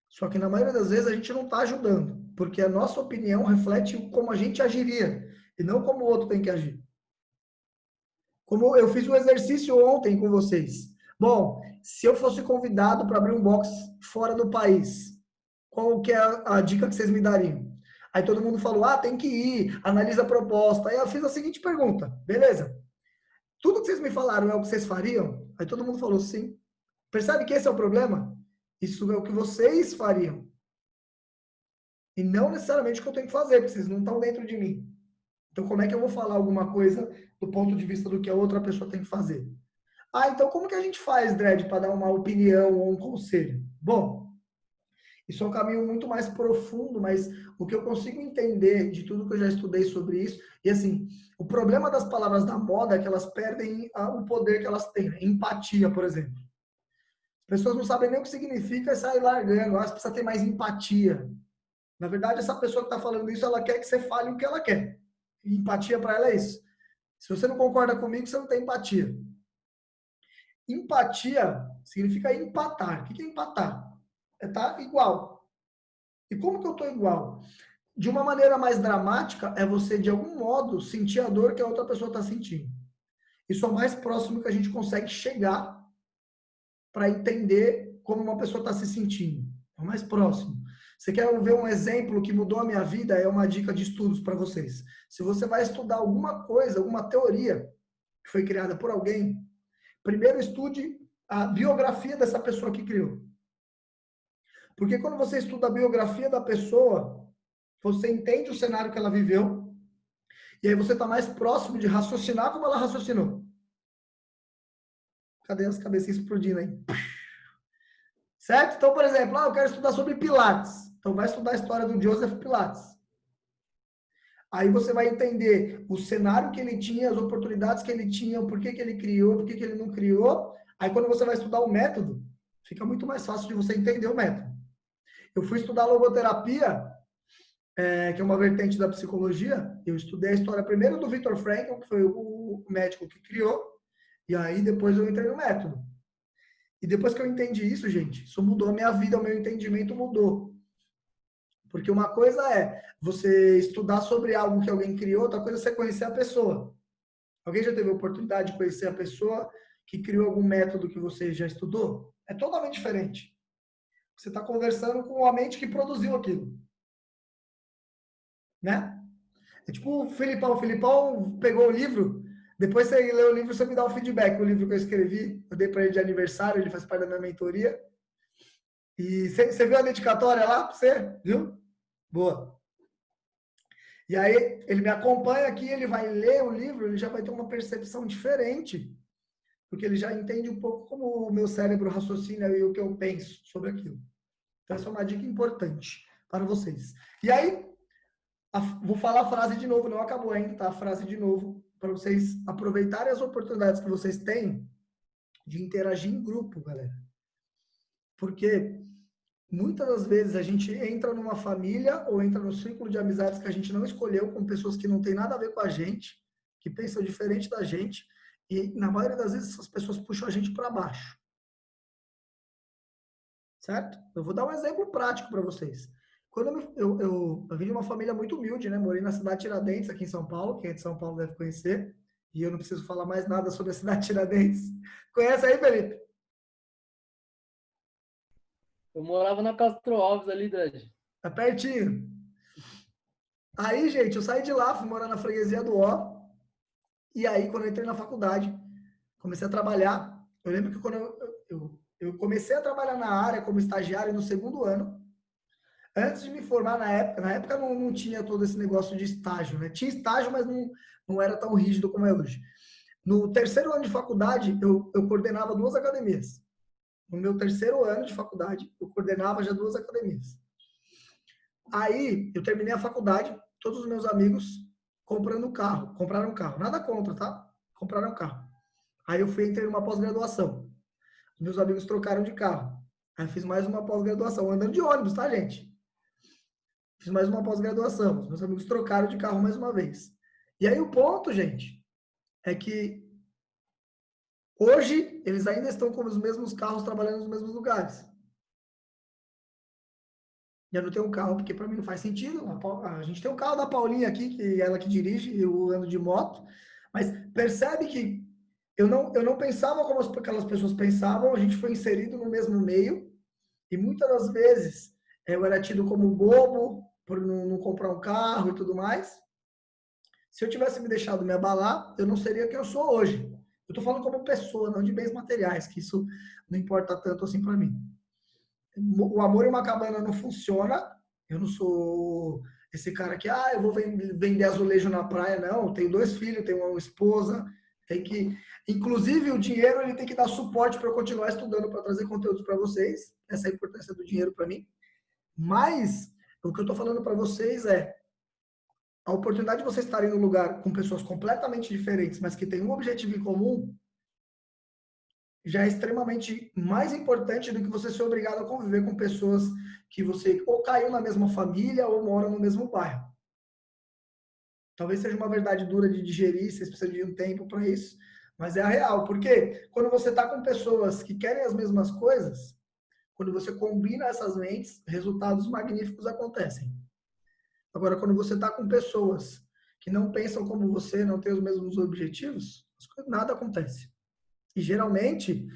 só que na maioria das vezes a gente não está ajudando, porque a nossa opinião reflete como a gente agiria e não como o outro tem que agir. Como eu fiz um exercício ontem com vocês. Bom, se eu fosse convidado para abrir um box fora do país, qual que é a dica que vocês me dariam? Aí todo mundo falou, tem que ir, analisa a proposta. Aí eu fiz a seguinte pergunta, beleza? Tudo que vocês me falaram é o que vocês fariam? Aí todo mundo falou sim. Percebe que esse é o problema? Isso é o que vocês fariam. E não necessariamente o que eu tenho que fazer, porque vocês não estão dentro de mim. Então, como é que eu vou falar alguma coisa do ponto de vista do que a outra pessoa tem que fazer? Então como que a gente faz, Dredd, para dar uma opinião ou um conselho? Bom, isso é um caminho muito mais profundo, mas o que eu consigo entender de tudo que eu já estudei sobre isso, e assim, o problema das palavras da moda é que elas perdem o poder que elas têm, né? Empatia, por exemplo. As pessoas não sabem nem o que significa e saem largando, elas precisam ter mais empatia. Na verdade, essa pessoa que está falando isso, ela quer que você fale o que ela quer. E empatia para ela é isso. Se você não concorda comigo, você não tem empatia. Empatia significa empatar. O que é empatar? É estar igual. E como que eu estou igual? De uma maneira mais dramática, é você, de algum modo, sentir a dor que a outra pessoa está sentindo. Isso é o mais próximo que a gente consegue chegar para entender como uma pessoa está se sentindo. É o mais próximo. Você quer ver um exemplo que mudou a minha vida? É uma dica de estudos para vocês. Se você vai estudar alguma coisa, alguma teoria que foi criada por alguém, primeiro estude a biografia dessa pessoa que criou. Porque quando você estuda a biografia da pessoa, você entende o cenário que ela viveu, e aí você está mais próximo de raciocinar como ela raciocinou. Cadê as cabecinhas explodindo aí? Certo? Então, por exemplo, eu quero estudar sobre Pilates. Então, vai estudar a história do Joseph Pilates. Aí você vai entender o cenário que ele tinha, as oportunidades que ele tinha, por que que ele criou, por que que ele não criou. Aí, quando você vai estudar o método, fica muito mais fácil de você entender o método. Eu fui estudar logoterapia, que é uma vertente da psicologia. Eu estudei a história primeiro do Viktor Frankl, que foi o médico que criou, e aí depois eu entrei no método. E depois que eu entendi isso, gente, isso mudou a minha vida, o meu entendimento mudou. Porque uma coisa é você estudar sobre algo que alguém criou, outra coisa é você conhecer a pessoa. Alguém já teve a oportunidade de conhecer a pessoa que criou algum método que você já estudou? É totalmente diferente. Você está conversando com a mente que produziu aquilo. Né? É tipo o Filipão. O Filipão pegou o livro, depois você lê o livro, você me dá o feedback. O livro que eu escrevi, eu dei para ele de aniversário, ele faz parte da minha mentoria. E você viu a dedicatória lá para você? Viu? Boa. E aí ele me acompanha aqui, ele vai ler o livro, ele já vai ter uma percepção diferente, porque ele já entende um pouco como o meu cérebro raciocina e o que eu penso sobre aquilo. Então essa é uma dica importante para vocês. E aí, vou falar a frase de novo, não acabou ainda, tá? A frase de novo, para vocês aproveitarem as oportunidades que vocês têm de interagir em grupo, galera. Porque muitas das vezes a gente entra numa família ou entra no círculo de amizades que a gente não escolheu, com pessoas que não tem nada a ver com a gente, que pensam diferente da gente, e na maioria das vezes essas pessoas puxam a gente para baixo. Certo? Eu vou dar um exemplo prático para vocês. Quando eu vim de uma família muito humilde, né? Morei na cidade de Tiradentes, aqui em São Paulo. Quem é de São Paulo deve conhecer. E eu não preciso falar mais nada sobre a cidade de Tiradentes. Conhece aí, Felipe? Eu morava na Castro Alves ali, Dad. Tá pertinho. Aí, gente, eu saí de lá, fui morar na freguesia do Ó. E aí, quando eu entrei na faculdade, comecei a trabalhar. Eu lembro que quando eu comecei a trabalhar na área como estagiário no segundo ano, antes de me formar na época não tinha todo esse negócio de estágio, né? Tinha estágio, mas não era tão rígido como é hoje. No terceiro ano de faculdade, eu coordenava 2 academias. No meu terceiro ano de faculdade, eu coordenava já 2 academias. Aí, eu terminei a faculdade, todos os meus amigos compraram um carro. Nada contra, tá? Compraram um carro. Aí eu entrei numa pós-graduação. Os meus amigos trocaram de carro. Aí fiz mais uma pós-graduação, andando de ônibus, tá, gente? Fiz mais uma pós-graduação. Os meus amigos trocaram de carro mais uma vez. E aí o ponto, gente, é que hoje eles ainda estão com os mesmos carros trabalhando nos mesmos lugares. Eu não tenho um carro porque para mim não faz sentido. A gente tem um carro da Paulinha aqui, que é ela que dirige, eu ando de moto. Mas percebe que eu não pensava como aquelas pessoas pensavam, a gente foi inserido no mesmo meio. E muitas das vezes eu era tido como bobo por não comprar um carro e tudo mais. Se eu tivesse me deixado me abalar, eu não seria quem eu sou hoje. Eu estou falando como pessoa, não de bens materiais, que isso não importa tanto assim para mim. O amor em uma cabana não funciona. Eu não sou esse cara que, eu vou vender azulejo na praia, não. Eu tenho 2 filhos, tenho uma esposa, tem que... Inclusive, o dinheiro ele tem que dar suporte para eu continuar estudando, para trazer conteúdos para vocês. Essa é a importância do dinheiro para mim. Mas, o que eu estou falando para vocês é a oportunidade de vocês estarem num lugar com pessoas completamente diferentes, mas que têm um objetivo em comum, já é extremamente mais importante do que você ser obrigado a conviver com pessoas que você ou caiu na mesma família ou mora no mesmo bairro. Talvez seja uma verdade dura de digerir, vocês precisam de um tempo para isso, mas é a real. Porque quando você está com pessoas que querem as mesmas coisas, quando você combina essas mentes, resultados magníficos acontecem. Agora, quando você está com pessoas que não pensam como você, não têm os mesmos objetivos, nada acontece. E geralmente,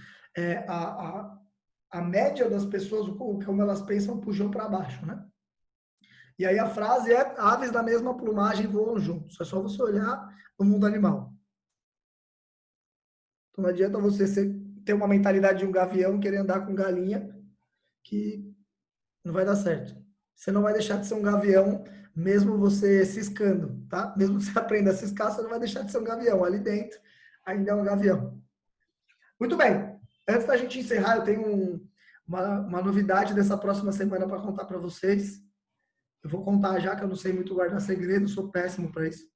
a média das pessoas, como elas pensam, puxam para baixo, né? E aí a frase é: aves da mesma plumagem voam juntos. É só você olhar no mundo animal. Então não adianta você ter uma mentalidade de um gavião querer andar com galinha, que não vai dar certo. Você não vai deixar de ser um gavião, mesmo você ciscando, tá? Mesmo que você aprenda a ciscar, você não vai deixar de ser um gavião. Ali dentro, ainda é um gavião. Muito bem. Antes da gente encerrar, eu tenho uma novidade dessa próxima semana para contar para vocês. Eu vou contar já, que eu não sei muito guardar segredo, sou péssimo para isso.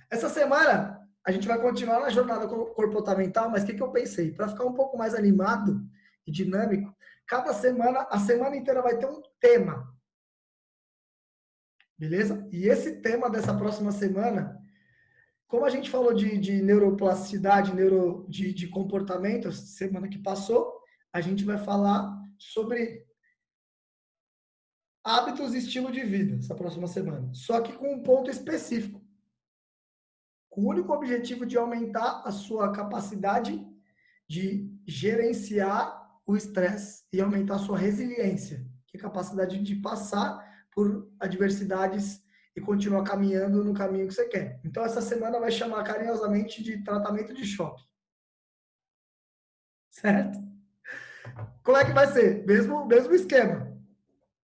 Essa semana, a gente vai continuar na jornada comportamental, mas o que eu pensei? Para ficar um pouco mais animado e dinâmico, cada semana, a semana inteira vai ter um tema. Beleza? E esse tema dessa próxima semana, como a gente falou de neuroplasticidade, de comportamento, semana que passou, a gente vai falar sobre hábitos e estilo de vida, essa próxima semana. Só que com um ponto específico. Com o único objetivo de aumentar a sua capacidade de gerenciar o estresse e aumentar a sua resiliência, que é a capacidade de passar por adversidades e continuar caminhando no caminho que você quer. Então, essa semana vai chamar carinhosamente de tratamento de choque. Certo? Como é que vai ser? Mesmo esquema.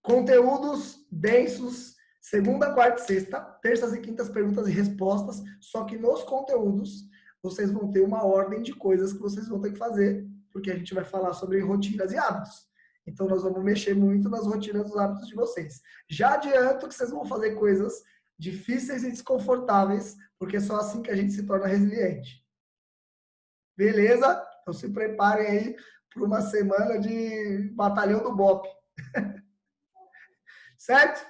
Conteúdos densos, segunda, quarta e sexta, terças e quintas, perguntas e respostas, só que nos conteúdos vocês vão ter uma ordem de coisas que vocês vão ter que fazer, porque a gente vai falar sobre rotinas e hábitos. Então, nós vamos mexer muito nas rotinas dos hábitos de vocês. Já adianto que vocês vão fazer coisas difíceis e desconfortáveis, porque é só assim que a gente se torna resiliente. Beleza? Então, se preparem aí para uma semana de batalhão do BOP. Certo?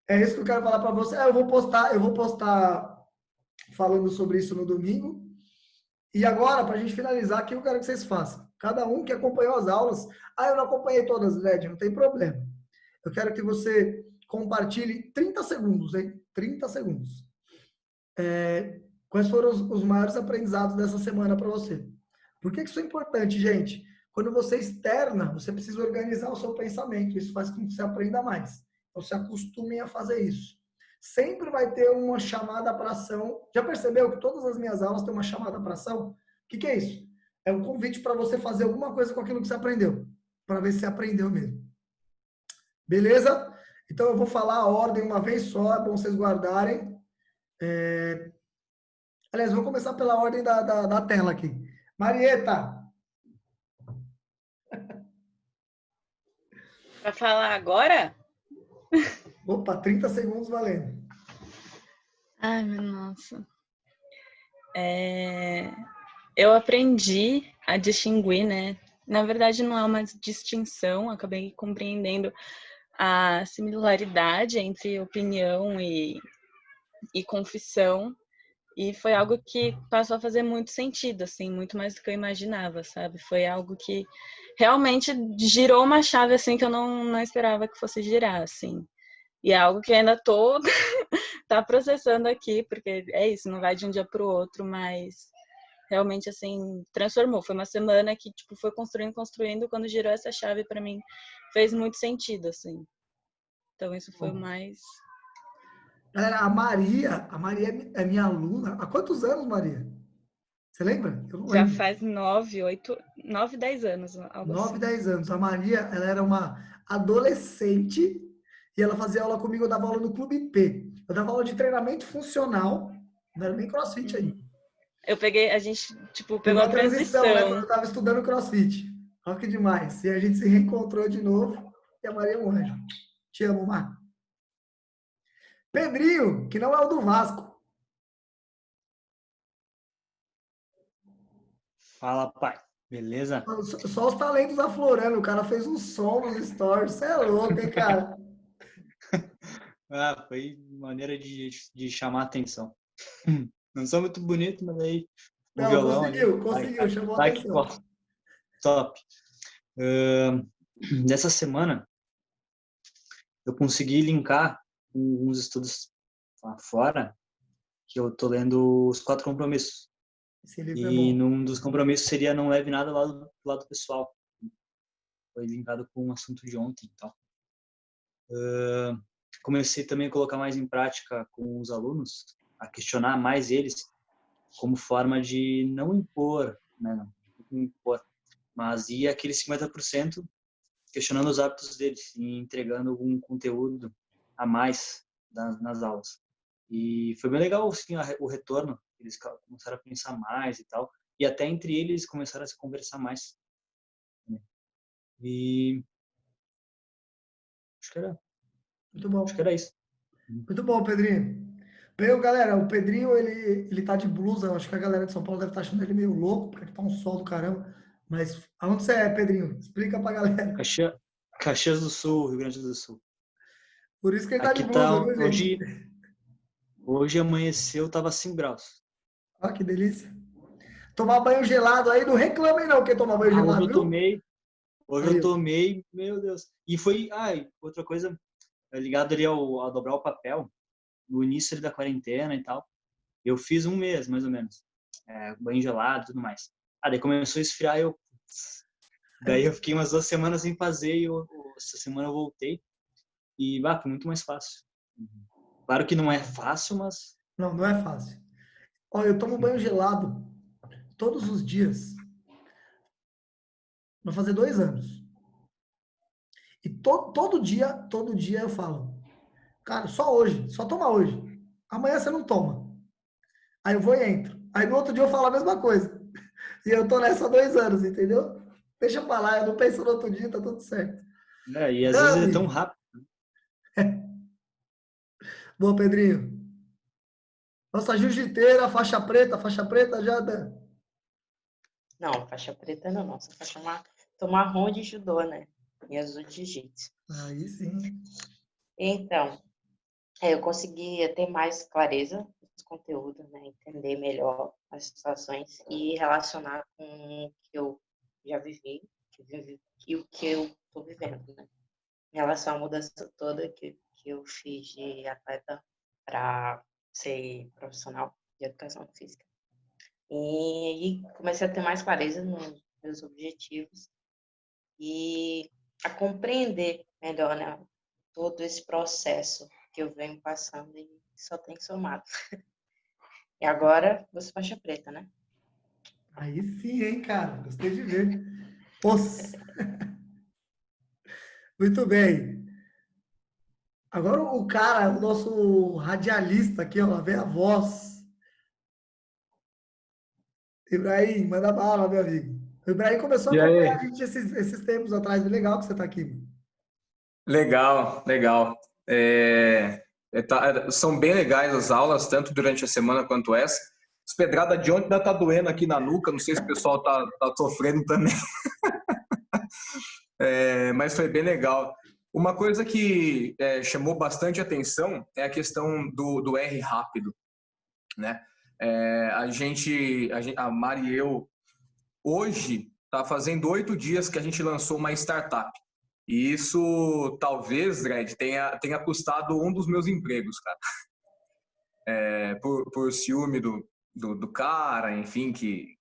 É isso que eu quero falar para você. Eu vou postar falando sobre isso no domingo. E agora, para a gente finalizar, o que eu quero que vocês façam? Cada um que acompanhou as aulas. Eu não acompanhei todas, Led, não tem problema. Eu quero que você compartilhe 30 segundos, hein? 30 segundos. Quais foram os maiores aprendizados dessa semana para você? Por que isso é importante, gente? Quando você externa, você precisa organizar o seu pensamento. Isso faz com que você aprenda mais. Então, se acostumem a fazer isso. Sempre vai ter uma chamada para ação. Já percebeu que todas as minhas aulas têm uma chamada para ação? O que é isso? É um convite para você fazer alguma coisa com aquilo que você aprendeu. Para ver se você aprendeu mesmo. Beleza? Então, eu vou falar a ordem uma vez só. É bom vocês guardarem. Aliás, vou começar pela ordem da tela aqui. Marieta. Para falar agora? Opa, 30 segundos valendo. Ai, meu nossa. Eu aprendi a distinguir, né? Na verdade, não é uma distinção, acabei compreendendo a similaridade entre opinião e confissão. E foi algo que passou a fazer muito sentido, assim, muito mais do que eu imaginava, sabe? Foi algo que realmente girou uma chave, assim, que eu não esperava que fosse girar, assim. E é algo que ainda tô tá processando aqui, porque é isso, não vai de um dia para o outro, mas realmente, assim, transformou. Foi uma semana que, tipo, foi construindo, quando girou essa chave para mim, fez muito sentido, assim. Então, isso foi o mais... Galera, a Maria é minha aluna. Há quantos anos, Maria? Você lembra? Eu não Já lembro. faz 9, 10 anos, algo 9, assim. 10 anos. A Maria, ela era uma adolescente e ela fazia aula comigo, eu dava aula no Clube P. Eu dava aula de treinamento funcional, não era nem crossfit aí. A gente, tipo, Teve pegou a uma transição, né? Quando transição. eu tava estudando crossfit. Olha que demais. E a gente se reencontrou de novo e a Maria é um anjo. Te amo, Mar. Pedrinho, que não é o do Vasco. Fala, pai. Beleza? Só os talentos aflorando. O cara fez um som nos stories. Você é louco, hein, cara? Foi maneira de chamar a atenção. Não sou muito bonito, mas aí o Não, violão conseguiu, chamou a atenção. Top. Nessa semana, eu consegui linkar uns estudos lá fora, que eu tô lendo os 4 compromissos. Esse livro é E bom. num dos compromissos seria não leve nada do lado pessoal. Foi linkado com um assunto de ontem e tal. comecei também a colocar mais em prática com os alunos, a questionar mais eles, como forma de não impor, né? Não impor, mas ir aquele 50% questionando os hábitos deles e entregando algum conteúdo a mais nas aulas. E foi bem legal, assim, o retorno. Eles começaram a pensar mais e tal. E até entre eles começaram a se conversar mais. Né? E acho que Muito bom. era isso. Muito bom, Pedrinho. Bem, galera, o Pedrinho, ele tá de blusa. Acho que a galera de São Paulo deve estar achando ele meio louco, porque tá um sol do caramba. Mas aonde você é, Pedrinho? Explica pra galera. Caxias do Sul, Rio Grande do Sul. Por isso que ele tá de Aqui blusa, tá, viu, gente? hoje amanheceu, tava 5 graus. Olha que delícia. Tomar banho gelado aí, não reclamem não quem tomar banho Hoje gelado, eu viu? hoje Aí, eu tomei, meu Deus. E foi, outra coisa, ligado ali a dobrar o papel, no início ali da quarentena e tal, eu fiz um mês, mais ou menos, banho gelado e tudo mais. Daí começou a esfriar, daí eu fiquei umas 2 semanas sem fazer e essa semana eu voltei e, foi muito mais fácil. Claro que não é fácil, mas... não, não é fácil. Olha, eu tomo banho gelado todos os dias. Vai fazer 2 anos. E todo dia eu falo, cara, só hoje, só toma hoje. Amanhã você não toma. Aí eu vou e entro. Aí no outro dia eu falo a mesma coisa. E eu tô nessa há 2 anos, entendeu? Deixa pra lá, eu não penso no outro dia, tá tudo certo. E às vezes é tão Dani, rápido. boa, Pedrinho. Nossa jiu-jiteira, faixa preta já, Dan. Não, faixa preta não, nossa, tô marrom de judô, né? E azul de jiu-jitsu. Aí sim. Então, eu conseguia ter mais clareza dos conteúdos, né? Entender melhor as situações e relacionar com o que eu já vivi, e o que eu estou vivendo, né? Em relação à mudança toda que eu fiz de atleta para ser profissional de educação física. E aí comecei a ter mais clareza nos meus objetivos e a compreender melhor, né, todo esse processo que eu venho passando e só tem somado. E agora, você faixa preta, né? Aí sim, hein, cara. Gostei de ver. Os. Muito bem. Agora o cara, o nosso radialista aqui, ó, lá vem a voz. Ibrahim, manda bala, meu amigo. O Ibrahim começou a E acompanhar aí? a gente esses tempos atrás. Legal que você tá aqui, mano. Legal, legal. São bem legais as aulas, tanto durante a semana quanto essa. As pedradas de ontem ainda tá doendo aqui na nuca, não sei se o pessoal tá sofrendo também. Mas foi bem legal. Uma coisa que chamou bastante atenção é a questão do R rápido, né? A Mari e eu, hoje, tá fazendo 8 dias que a gente lançou uma startup. E isso, talvez, Dredd, tenha custado um dos meus empregos, cara. Por ciúme do cara, enfim, que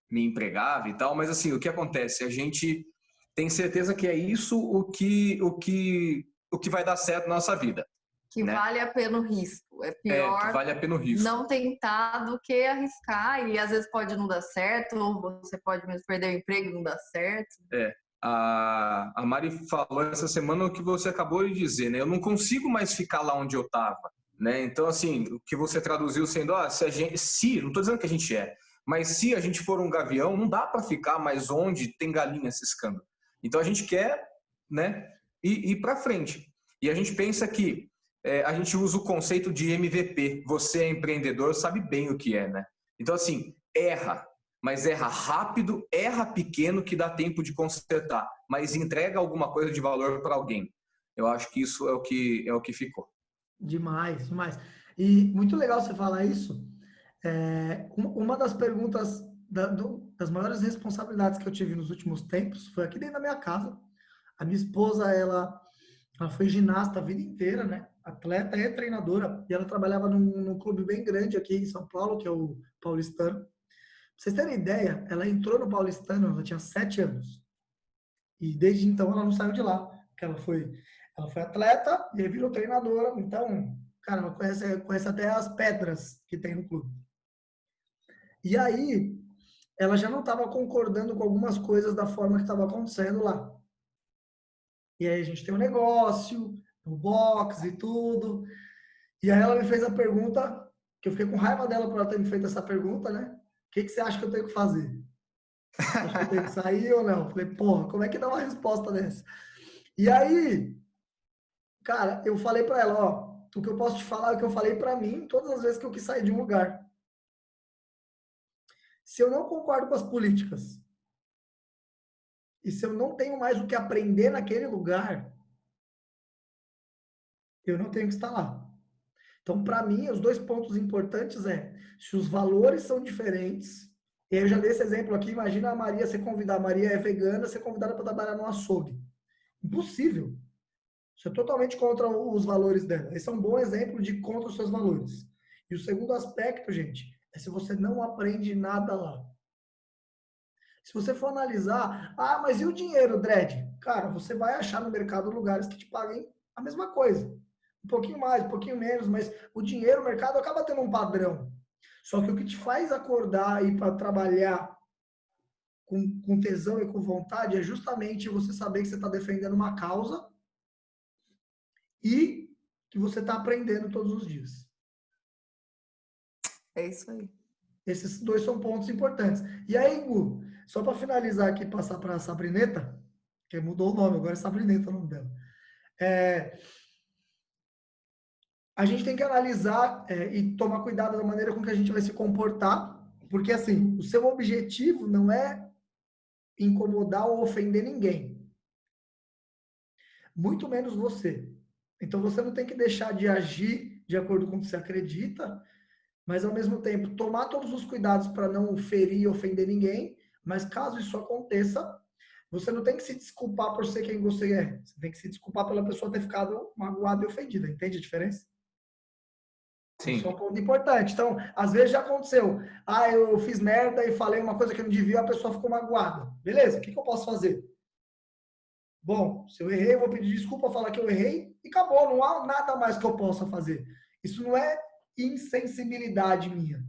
me empregava e tal. Mas, assim, o que acontece? A gente tem certeza que é isso o que vai dar certo na nossa vida. Que né? vale a pena o risco. É pior que vale a pena o risco. não tentar do que arriscar. E às vezes pode não dar certo, ou você pode mesmo perder o emprego e não dar certo. A Mari falou essa semana o que você acabou de dizer, né? Eu não consigo mais ficar lá onde eu estava, né? Então, assim, o que você traduziu sendo, não estou dizendo que a gente mas se a gente for um gavião, não dá para ficar mais onde tem galinha ciscando. Então, a gente quer, né, ir para frente. E a gente pensa que a gente usa o conceito de MVP. Você é empreendedor, sabe bem o que é, né? Então, assim, erra. Mas erra rápido, erra pequeno, que dá tempo de consertar, mas entrega alguma coisa de valor para alguém. Eu acho que isso é o que ficou. Demais, demais. E muito legal você falar isso. Uma das perguntas, das maiores responsabilidades que eu tive nos últimos tempos foi aqui dentro da minha casa. A minha esposa, ela foi ginasta a vida inteira, né? Atleta e treinadora. E ela trabalhava num clube bem grande aqui em São Paulo, que é o Paulistano. Pra vocês terem ideia, ela entrou no Paulistano, ela tinha 7 anos. E desde então ela não saiu de lá. Porque Ela foi atleta e aí virou treinadora. Então, cara, ela conhece até as pedras que tem no clube. E aí, ela já não estava concordando com algumas coisas da forma que estava acontecendo lá. E aí a gente tem um negócio, um box e tudo. E aí ela me fez a pergunta, que eu fiquei com raiva dela por ela ter me feito essa pergunta, né? O que você acha que eu tenho que fazer? Acho que eu tenho que sair ou não? Falei, porra, como é que dá uma resposta dessa? E aí, cara, eu falei pra ela, ó, o que eu posso te falar é o que eu falei pra mim todas as vezes que eu quis sair de um lugar. Se eu não concordo com as políticas e se eu não tenho mais o que aprender naquele lugar, eu não tenho que estar lá. Então, para mim, os dois pontos importantes é se os valores são diferentes. E eu já dei esse exemplo aqui. Imagina a Maria ser convidada. A Maria é vegana, ser convidada para trabalhar no açougue. Impossível. Isso é totalmente contra os valores dela. Esse é um bom exemplo de contra os seus valores. E o segundo aspecto, gente, é se você não aprende nada lá. Se você for analisar, mas e o dinheiro, Dredd? Cara, você vai achar no mercado lugares que te paguem a mesma coisa. Um pouquinho mais, um pouquinho menos, mas o dinheiro, o mercado acaba tendo um padrão. Só que o que te faz acordar e para trabalhar com tesão e com vontade é justamente você saber que você está defendendo uma causa e que você está aprendendo todos os dias. É isso aí. Esses dois são pontos importantes. E aí, Gu, só para finalizar aqui, passar para a Sabrineta, que mudou o nome, agora é Sabrineta o nome dela. A gente tem que analisar e tomar cuidado da maneira com que a gente vai se comportar, porque assim, o seu objetivo não é incomodar ou ofender ninguém, muito menos você. Então você não tem que deixar de agir de acordo com o que você acredita, mas ao mesmo tempo tomar todos os cuidados para não ferir e ofender ninguém, mas caso isso aconteça, você não tem que se desculpar por ser quem você é, você tem que se desculpar pela pessoa ter ficado magoada e ofendida, entende a diferença? Sim. Isso é um ponto importante. Então, às vezes já aconteceu. Eu fiz merda e falei uma coisa que não devia, a pessoa ficou magoada. Beleza, o que eu posso fazer? Bom, se eu errei, eu vou pedir desculpa, falar que eu errei e acabou. Não há nada mais que eu possa fazer. Isso não é insensibilidade minha.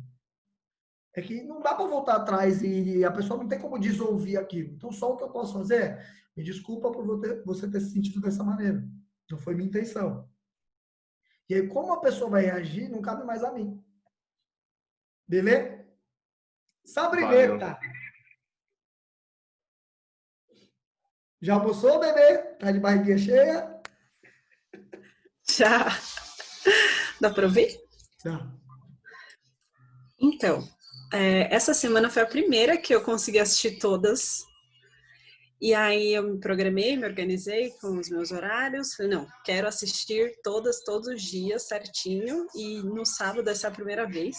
É que não dá para voltar atrás e a pessoa não tem como desouvir aquilo. Então, só o que eu posso fazer é me desculpa por você ter se sentido dessa maneira. Não foi minha intenção. E aí, como a pessoa vai reagir, não cabe mais a mim. Beleza? Sabrineta. Já almoçou, bebê? Tá de barriguinha cheia? Já. Dá para ouvir? Dá. Então, essa semana foi a primeira que eu consegui assistir todas. E aí eu me programei, me organizei com os meus horários. Falei, não, quero assistir todas, todos os dias, certinho. E no sábado, essa é a primeira vez.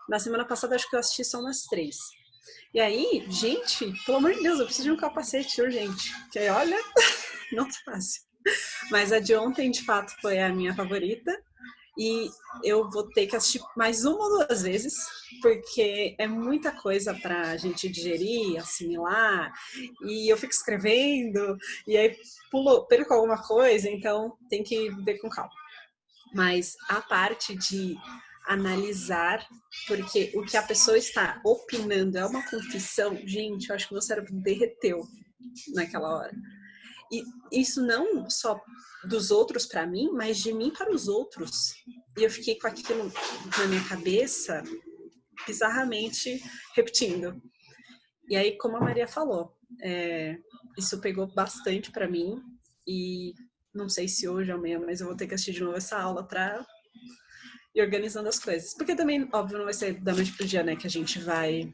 Na semana passada, acho que eu assisti só umas 3. E aí, gente, pelo amor de Deus, eu preciso de um capacete urgente. Porque, olha, não tá fácil. Mas a de ontem, de fato, foi a minha favorita. E eu vou ter que assistir mais uma ou 2 vezes, porque é muita coisa para a gente digerir, assimilar, e eu fico escrevendo, e aí perco alguma coisa, então tem que ver com calma. Mas a parte de analisar, porque o que a pessoa está opinando é uma confissão, gente, eu acho que meu cérebro derreteu naquela hora. E isso não só dos outros para mim, mas de mim para os outros. E eu fiquei com aquilo na minha cabeça, bizarramente repetindo. E aí, como a Maria falou, isso pegou bastante para mim. E não sei se hoje ou amanhã, mas eu vou ter que assistir de novo essa aula para ir organizando as coisas. Porque também, óbvio, não vai ser da noite pro dia, né, que a gente vai...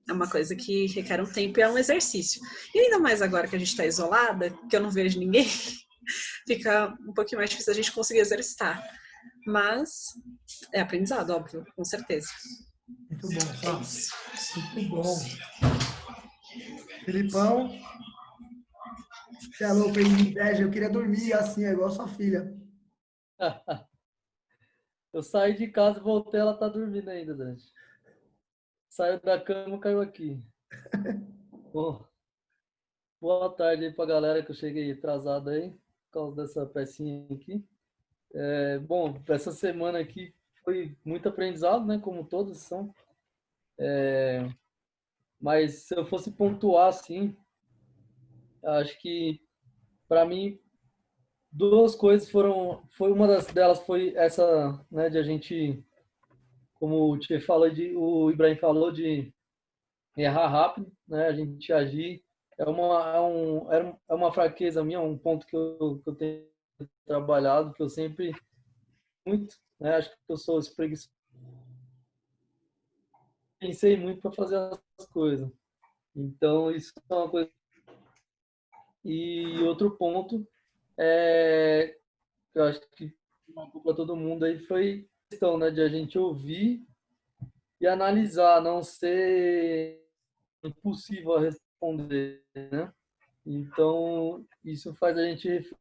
É uma coisa que requer um tempo e é um exercício. E ainda mais agora que a gente está isolada, que eu não vejo ninguém, fica um pouquinho mais difícil a gente conseguir exercitar. Mas é aprendizado, óbvio, com certeza. Muito bom, Sá. É isso. Muito bom. Filipão, você é louco, hein? Inveja. Eu queria dormir assim, é igual a sua filha. Eu saí de casa e voltei, ela tá dormindo ainda, Dante. Saiu da cama, caiu aqui. Bom, Boa tarde aí pra galera que eu cheguei atrasado aí, por causa dessa pecinha aqui. Bom, essa semana aqui foi muito aprendizado, né? Como todos são. Mas se eu fosse pontuar, assim, acho que para mim duas coisas foi uma delas foi essa, né, de a gente, como o Ibrahim falou, de errar rápido, né? A gente agir é uma fraqueza minha, um ponto que eu tenho trabalhado, que eu sempre muito, né? Acho que eu sou espreguiçoso. Pensei muito para fazer as coisas. Então, isso é uma coisa. E outro ponto que eu acho que marcou para todo mundo aí foi a questão, né, de a gente ouvir e analisar, não ser impossível a responder, né? Então, isso faz a gente refletir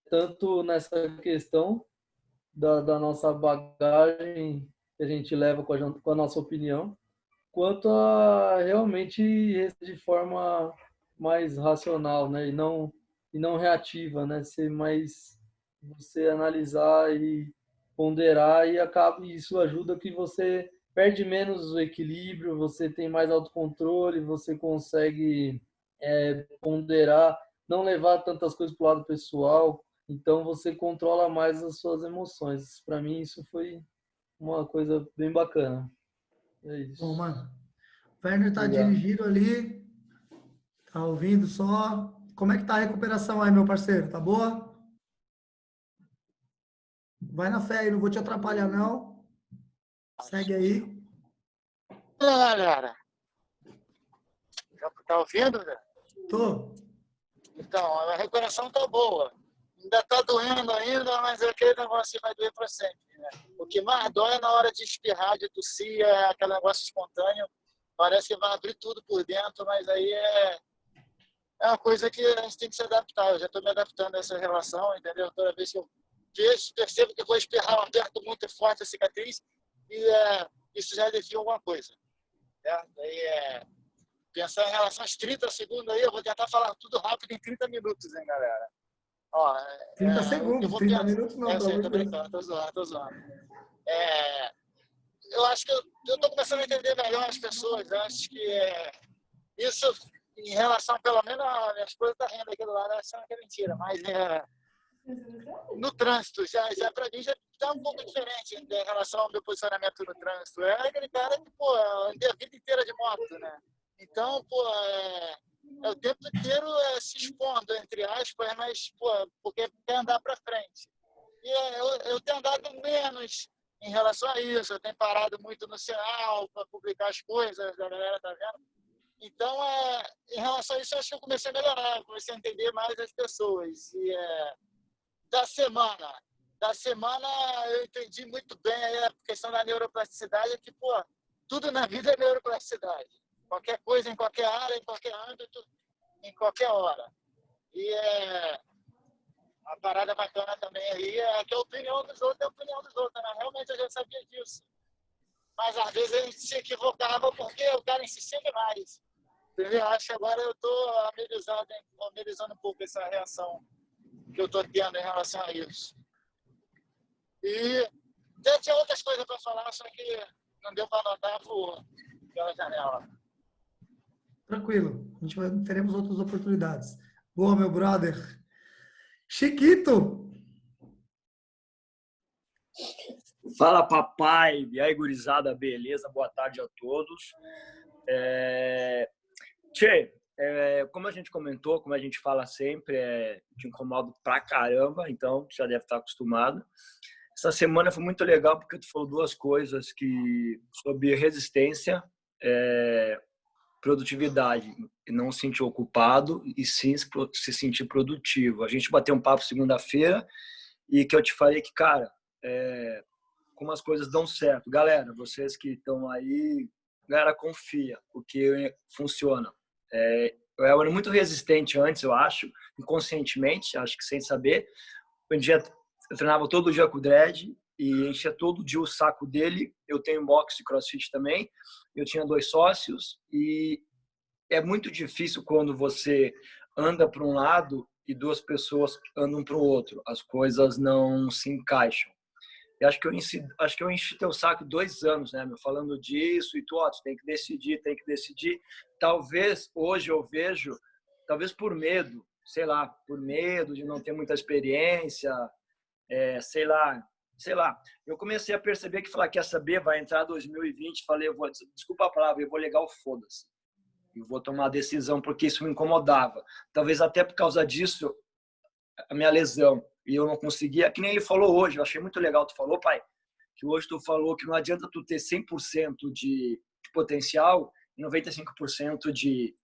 tanto nessa questão da nossa bagagem que a gente leva com a nossa opinião, quanto a realmente de forma mais racional, né? E não reativa, né? Ser mais você analisar e ponderar e isso ajuda que você perde menos o equilíbrio, você tem mais autocontrole, você consegue ponderar, não levar tantas coisas para o lado pessoal, então você controla mais as suas emoções. Para mim isso foi uma coisa bem bacana. É isso. Bom, mano. O Werner tá Obrigado. dirigindo ali, tá ouvindo só. Como é que tá a recuperação aí, meu parceiro? Tá boa? Vai na fé aí, não vou te atrapalhar, não. Segue aí. Olá, galera. Tá ouvindo, né? Tô. Então, a recuperação tá boa. Ainda tá doendo ainda, mas aquele negócio vai doer para sempre, né? O que mais dói é na hora de espirrar, de tossir, é aquele negócio espontâneo. Parece que vai abrir tudo por dentro, mas aí é uma coisa que a gente tem que se adaptar. Eu já estou me adaptando a essa relação, entendeu? Toda vez que eu percebo que eu vou espirrar, eu aperto muito forte a cicatriz e isso já alivia alguma coisa. Certo? Aí pensar em relação aos 30 segundos aí, eu vou tentar falar tudo rápido em 30 minutos, hein, galera? Ó, 30 segundos, 30 minutos não, pelo amor tô de Deus. brincando, tô zoando. Eu acho que eu tô começando a entender melhor as pessoas. Eu acho que isso, em relação, pelo menos, às minhas coisas da renda aqui do lado, acho que é mentira, mas no trânsito, já para mim já está um pouco diferente em relação ao meu posicionamento no trânsito. É aquele cara que, pô, andei a vida inteira de moto, né? Então, pô, o tempo inteiro se expondo, entre aspas, mas, pô, porque quer andar para frente. E eu tenho andado menos em relação a isso, eu tenho parado muito no sinal para publicar as coisas, a galera tá vendo? Então, em relação a isso, eu acho que eu comecei a melhorar, comecei a entender mais as pessoas. E da semana eu entendi muito bem a questão da neuroplasticidade, que, pô, tudo na vida é neuroplasticidade. Qualquer coisa, em qualquer área, em qualquer âmbito, em qualquer hora. E a parada bacana também aí é que a opinião dos outros é a opinião dos outros, né? Realmente eu já sabia disso. Mas às vezes a gente se equivocava porque o cara insistia demais. Entendeu? Acho que agora eu estou amenizando um pouco essa reação que eu estou tendo em relação a isso. E já tinha outras coisas para falar, só que não deu para anotar, voou pela janela. Tranquilo. Teremos outras oportunidades. Boa, meu brother. Chiquito! Fala, papai! E aí, gurizada, beleza? Boa tarde a todos. Como a gente comentou, como a gente fala sempre, te incomodo pra caramba, então já deve estar acostumado. Essa semana foi muito legal porque tu falou duas coisas sobre resistência, produtividade, não se sentir ocupado e sim se sentir produtivo. A gente bateu um papo segunda-feira e que eu te falei que, cara, como as coisas dão certo. Galera, vocês que estão aí, galera, confia, porque funciona. Eu era muito resistente antes, eu acho, inconscientemente, acho que sem saber. Um dia eu treinava todo dia com o Dredd e enchia todo dia o saco dele. Eu tenho boxe e crossfit também. Eu tinha 2 sócios e é muito difícil quando você anda para um lado e duas pessoas andam para o outro. As coisas não se encaixam. E acho que eu enchi teu saco 2 anos, né, meu, falando disso, e tu tem que decidir, tem que decidir. Talvez hoje eu vejo, talvez por medo, sei lá, por medo de não ter muita experiência, sei lá. Eu comecei a perceber que falar, quer saber, vai entrar 2020, falei, desculpa a palavra, eu vou ligar o foda-se. Eu vou tomar a decisão porque isso me incomodava. Talvez até por causa disso, a minha lesão. E eu não conseguia, que nem ele falou hoje, eu achei muito legal, tu falou, pai, que hoje tu falou que não adianta tu ter 100% de potencial e 95% de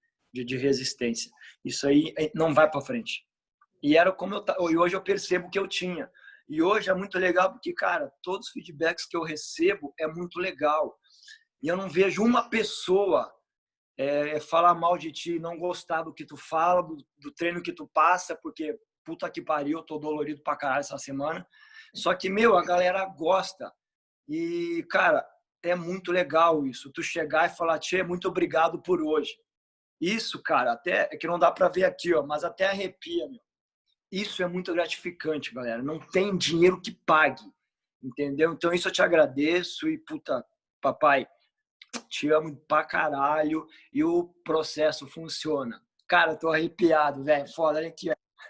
resistência. Isso aí não vai para frente. E era como e hoje eu percebo que eu tinha. E hoje é muito legal porque, cara, todos os feedbacks que eu recebo é muito legal. E eu não vejo uma pessoa falar mal de ti, não gostar do que tu fala, do treino que tu passa, porque puta que pariu, eu tô dolorido pra caralho essa semana. Só que, a galera gosta. E, cara, é muito legal isso. Tu chegar e falar, tchê, muito obrigado por hoje. Isso, cara, até é que não dá pra ver aqui, mas até arrepia, meu. Isso é muito gratificante, galera. Não tem dinheiro que pague, entendeu? Então, isso eu te agradeço e, puta, papai, te amo pra caralho e o processo funciona. Cara, eu tô arrepiado, velho. Foda, olha aqui,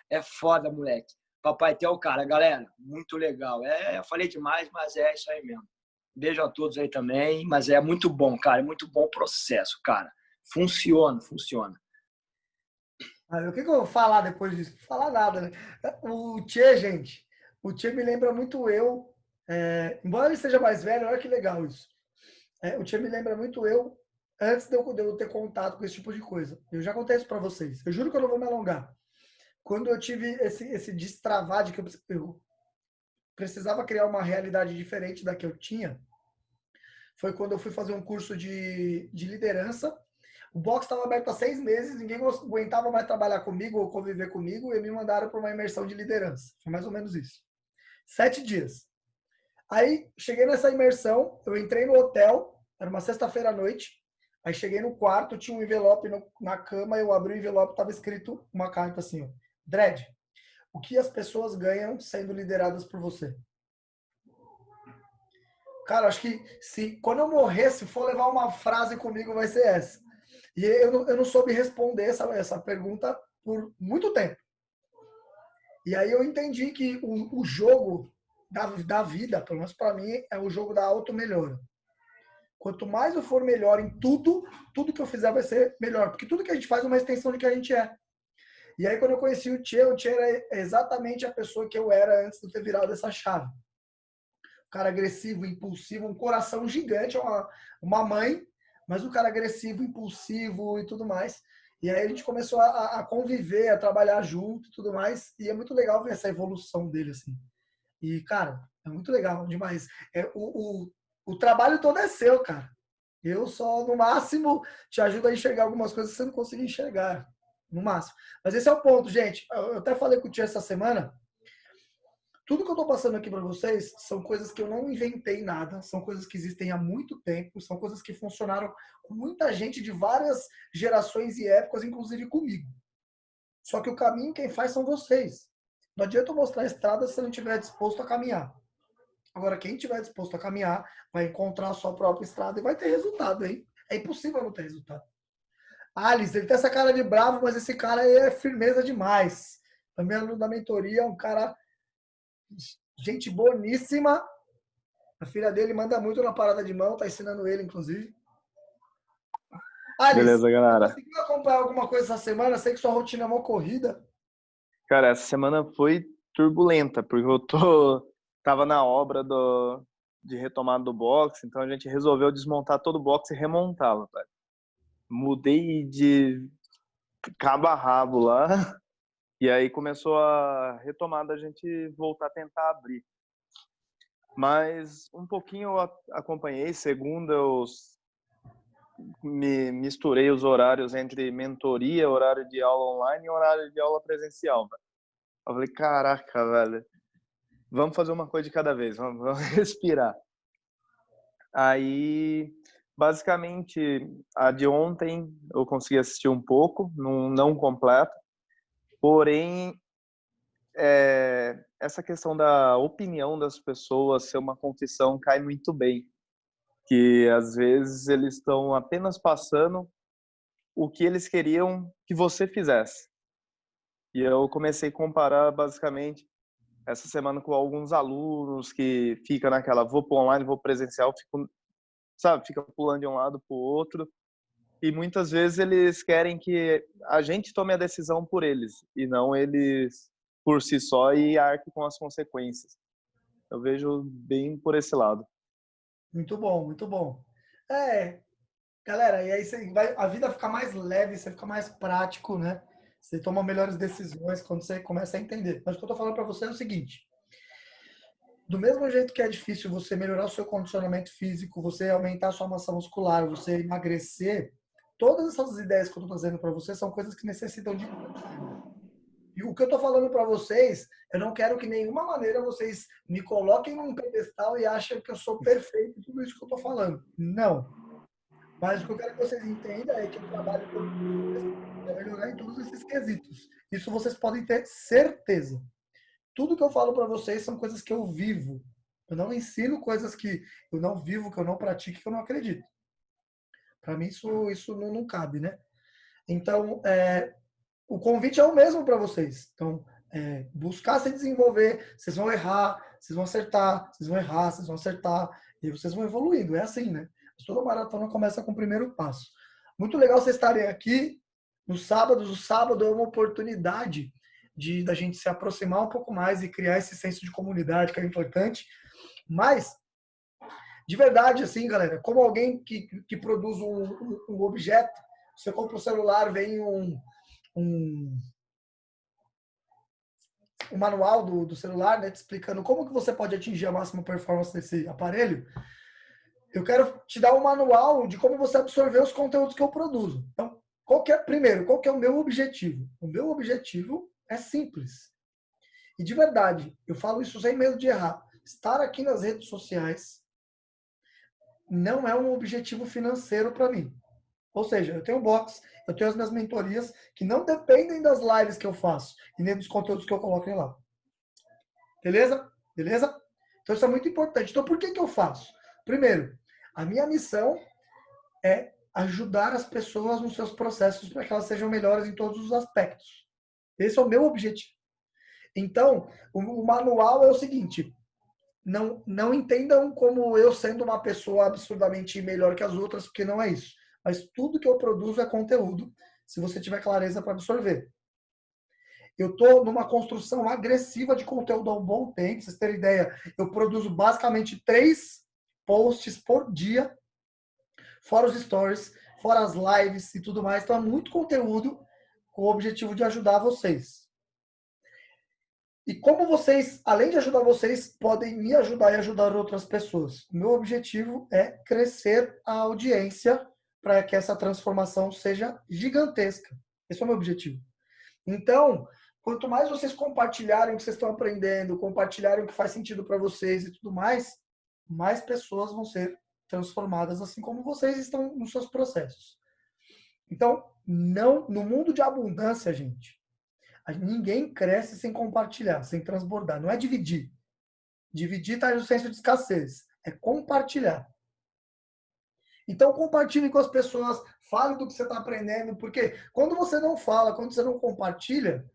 é foda, moleque. Papai tem o cara, galera, muito legal. Eu falei demais, mas é isso aí mesmo. Beijo a todos aí também, mas é muito bom, cara, é muito bom o processo, cara. Funciona. O que eu vou falar depois disso? Não vou falar nada, né? O Tchê, gente, o Tchê me lembra muito eu, embora ele seja mais velho, olha que legal isso. O Tchê me lembra muito eu, antes de eu ter contato com esse tipo de coisa. Eu já contei isso pra vocês, eu juro que eu não vou me alongar. Quando eu tive esse destravar de que eu precisava criar uma realidade diferente da que eu tinha, foi quando eu fui fazer um curso de liderança. O box estava aberto há 6 meses, ninguém aguentava mais trabalhar comigo ou conviver comigo, e me mandaram para uma imersão de liderança. Foi mais ou menos isso. 7 dias. Aí, cheguei nessa imersão, eu entrei no hotel, era uma sexta-feira à noite, aí cheguei no quarto, tinha um envelope na cama, eu abri o envelope, estava escrito uma carta assim, ó, Dredd, o que as pessoas ganham sendo lideradas por você? Cara, acho que quando eu morrer, se for levar uma frase comigo, vai ser essa. E eu não soube responder essa pergunta por muito tempo. E aí eu entendi que o jogo da vida, pelo menos para mim, é o jogo da auto-melhora. Quanto mais eu for melhor em tudo que eu fizer vai ser melhor. Porque tudo que a gente faz é uma extensão de que a gente é. E aí, quando eu conheci o Tchê era exatamente a pessoa que eu era antes de ter virado essa chave. Um cara agressivo, impulsivo, um coração gigante, uma mãe, mas um cara agressivo, impulsivo e tudo mais. E aí a gente começou a conviver, a trabalhar junto e tudo mais. E é muito legal ver essa evolução dele, assim. E, cara, é muito legal demais. O trabalho todo é seu, cara. Eu só, no máximo, te ajudo a enxergar algumas coisas que você não conseguia enxergar. No máximo. Mas esse é o ponto, gente. Eu até falei com o Tio essa semana. Tudo que eu estou passando aqui para vocês são coisas que eu não inventei nada, são coisas que existem há muito tempo, são coisas que funcionaram com muita gente de várias gerações e épocas, inclusive comigo. Só que o caminho quem faz são vocês. Não adianta eu mostrar a estrada se você não estiver disposto a caminhar. Agora, quem estiver disposto a caminhar vai encontrar a sua própria estrada e vai ter resultado, hein? É impossível não ter resultado. Alice, ele tem essa cara de bravo, mas esse cara é firmeza demais. Também aluno da mentoria, é um cara... gente boníssima. A filha dele manda muito na parada de mão, tá ensinando ele, inclusive. Alice, beleza, galera. conseguiu acompanhar alguma coisa essa semana? Sei que sua rotina é uma corrida. Cara, essa semana foi turbulenta, porque eu tava na obra de retomada do boxe, então a gente resolveu desmontar todo o boxe e remontá-lo, velho. Mudei de cabo a rabo lá. E aí começou a retomada, a gente voltar a tentar abrir. Mas um pouquinho eu acompanhei. Segunda eu me misturei os horários entre mentoria, horário de aula online e horário de aula presencial. Velho. Eu falei, caraca, velho, vamos fazer uma coisa de cada vez, vamos respirar. Aí, basicamente, a de ontem eu consegui assistir um pouco, não completo. Porém, essa questão da opinião das pessoas ser uma confissão cai muito bem. Que às vezes eles estão apenas passando o que eles queriam que você fizesse. E eu comecei a comparar basicamente essa semana com alguns alunos que fica naquela, vou para online, vou presencial, fica pulando de um lado para o outro. E muitas vezes eles querem que a gente tome a decisão por eles e não eles por si só e arque com as consequências. Eu vejo bem por esse lado. Muito bom, muito bom. Galera, e aí a vida fica mais leve, você fica mais prático, né? Você toma melhores decisões quando você começa a entender. Mas o que eu tô falando para você é o seguinte: do mesmo jeito que é difícil você melhorar o seu condicionamento físico, você aumentar a sua massa muscular, você emagrecer, todas essas ideias que eu tô trazendo para você são coisas que necessitam de... E o que eu tô falando para vocês, eu não quero que de nenhuma maneira vocês me coloquem num pedestal e achem que eu sou perfeito em tudo isso que eu tô falando. Não. Mas o que eu quero que vocês entendam é que eu trabalho para melhorar em todos esses quesitos. Isso vocês podem ter certeza. Tudo que eu falo para vocês são coisas que eu vivo. Eu não ensino coisas que eu não vivo, que eu não pratico, que eu não acredito. Para mim isso não cabe, né? Então, o convite é o mesmo para vocês. Então, buscar se desenvolver. Vocês vão errar, vocês vão acertar, vocês vão errar, vocês vão acertar. E vocês vão evoluindo. É assim, né? Toda maratona começa com o primeiro passo. Muito legal vocês estarem aqui nos sábados. O sábado é uma oportunidade da gente se aproximar um pouco mais e criar esse senso de comunidade que é importante. Mas, de verdade, assim, galera, como alguém que produz um objeto, você compra um celular, vem um manual do celular, né, te explicando como que você pode atingir a máxima performance desse aparelho. Eu quero te dar um manual de como você absorver os conteúdos que eu produzo. Então, primeiro, qual que é o meu objetivo? O meu objetivo é simples. E de verdade, eu falo isso sem medo de errar. Estar aqui nas redes sociais não é um objetivo financeiro para mim. Ou seja, eu tenho um box, eu tenho as minhas mentorias que não dependem das lives que eu faço e nem dos conteúdos que eu coloco lá. Beleza? Beleza? Então isso é muito importante. Então por que eu faço? Primeiro, a minha missão é ajudar as pessoas nos seus processos para que elas sejam melhores em todos os aspectos. Esse é o meu objetivo. Então, o manual é o seguinte: não entendam como eu sendo uma pessoa absurdamente melhor que as outras, porque não é isso. Mas tudo que eu produzo é conteúdo, se você tiver clareza para absorver. Eu estou numa construção agressiva de conteúdo há um bom tempo. Pra vocês terem ideia, eu produzo basicamente 3 posts por dia, fora os stories, fora as lives e tudo mais. Então é muito conteúdo com o objetivo de ajudar vocês. E como vocês, além de ajudar vocês, podem me ajudar e ajudar outras pessoas. O meu objetivo é crescer a audiência para que essa transformação seja gigantesca. Esse é o meu objetivo. Então, quanto mais vocês compartilharem o que vocês estão aprendendo, compartilharem o que faz sentido para vocês e tudo mais pessoas vão ser transformadas, assim como vocês estão nos seus processos. Então, no mundo de abundância, gente, ninguém cresce sem compartilhar, sem transbordar. Não é dividir. Dividir está no senso de escassez. É compartilhar. Então, compartilhe com as pessoas, fale do que você está aprendendo, porque quando você não fala, quando você não compartilha,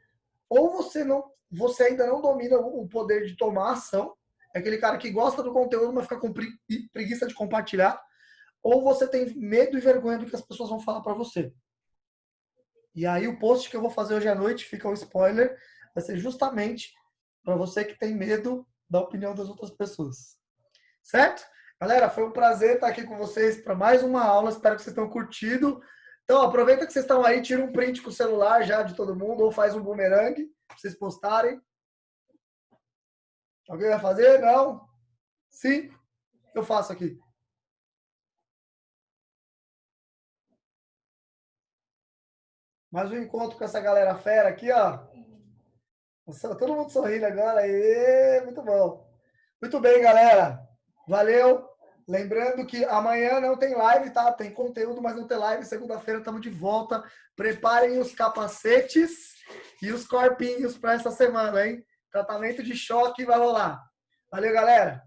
ou você ainda não domina o poder de tomar ação, é aquele cara que gosta do conteúdo, mas fica com preguiça de compartilhar, ou você tem medo e vergonha do que as pessoas vão falar para você. E aí o post que eu vou fazer hoje à noite, fica um spoiler, vai ser justamente para você que tem medo da opinião das outras pessoas. Certo? Galera, foi um prazer estar aqui com vocês para mais uma aula. Espero que vocês tenham curtido. Então, aproveita que vocês estão aí, tira um print com o celular já de todo mundo, ou faz um boomerang para vocês postarem. Alguém vai fazer? Não? Sim? Eu faço aqui. Mais um encontro com essa galera fera aqui, ó. Nossa, todo mundo sorrindo agora. Aê, muito bom. Muito bem, galera. Valeu. Lembrando que amanhã não tem live, tá? Tem conteúdo, mas não tem live. Segunda-feira estamos de volta. Preparem os capacetes e os corpinhos para essa semana, hein? Tratamento de choque vai rolar. Valeu, galera!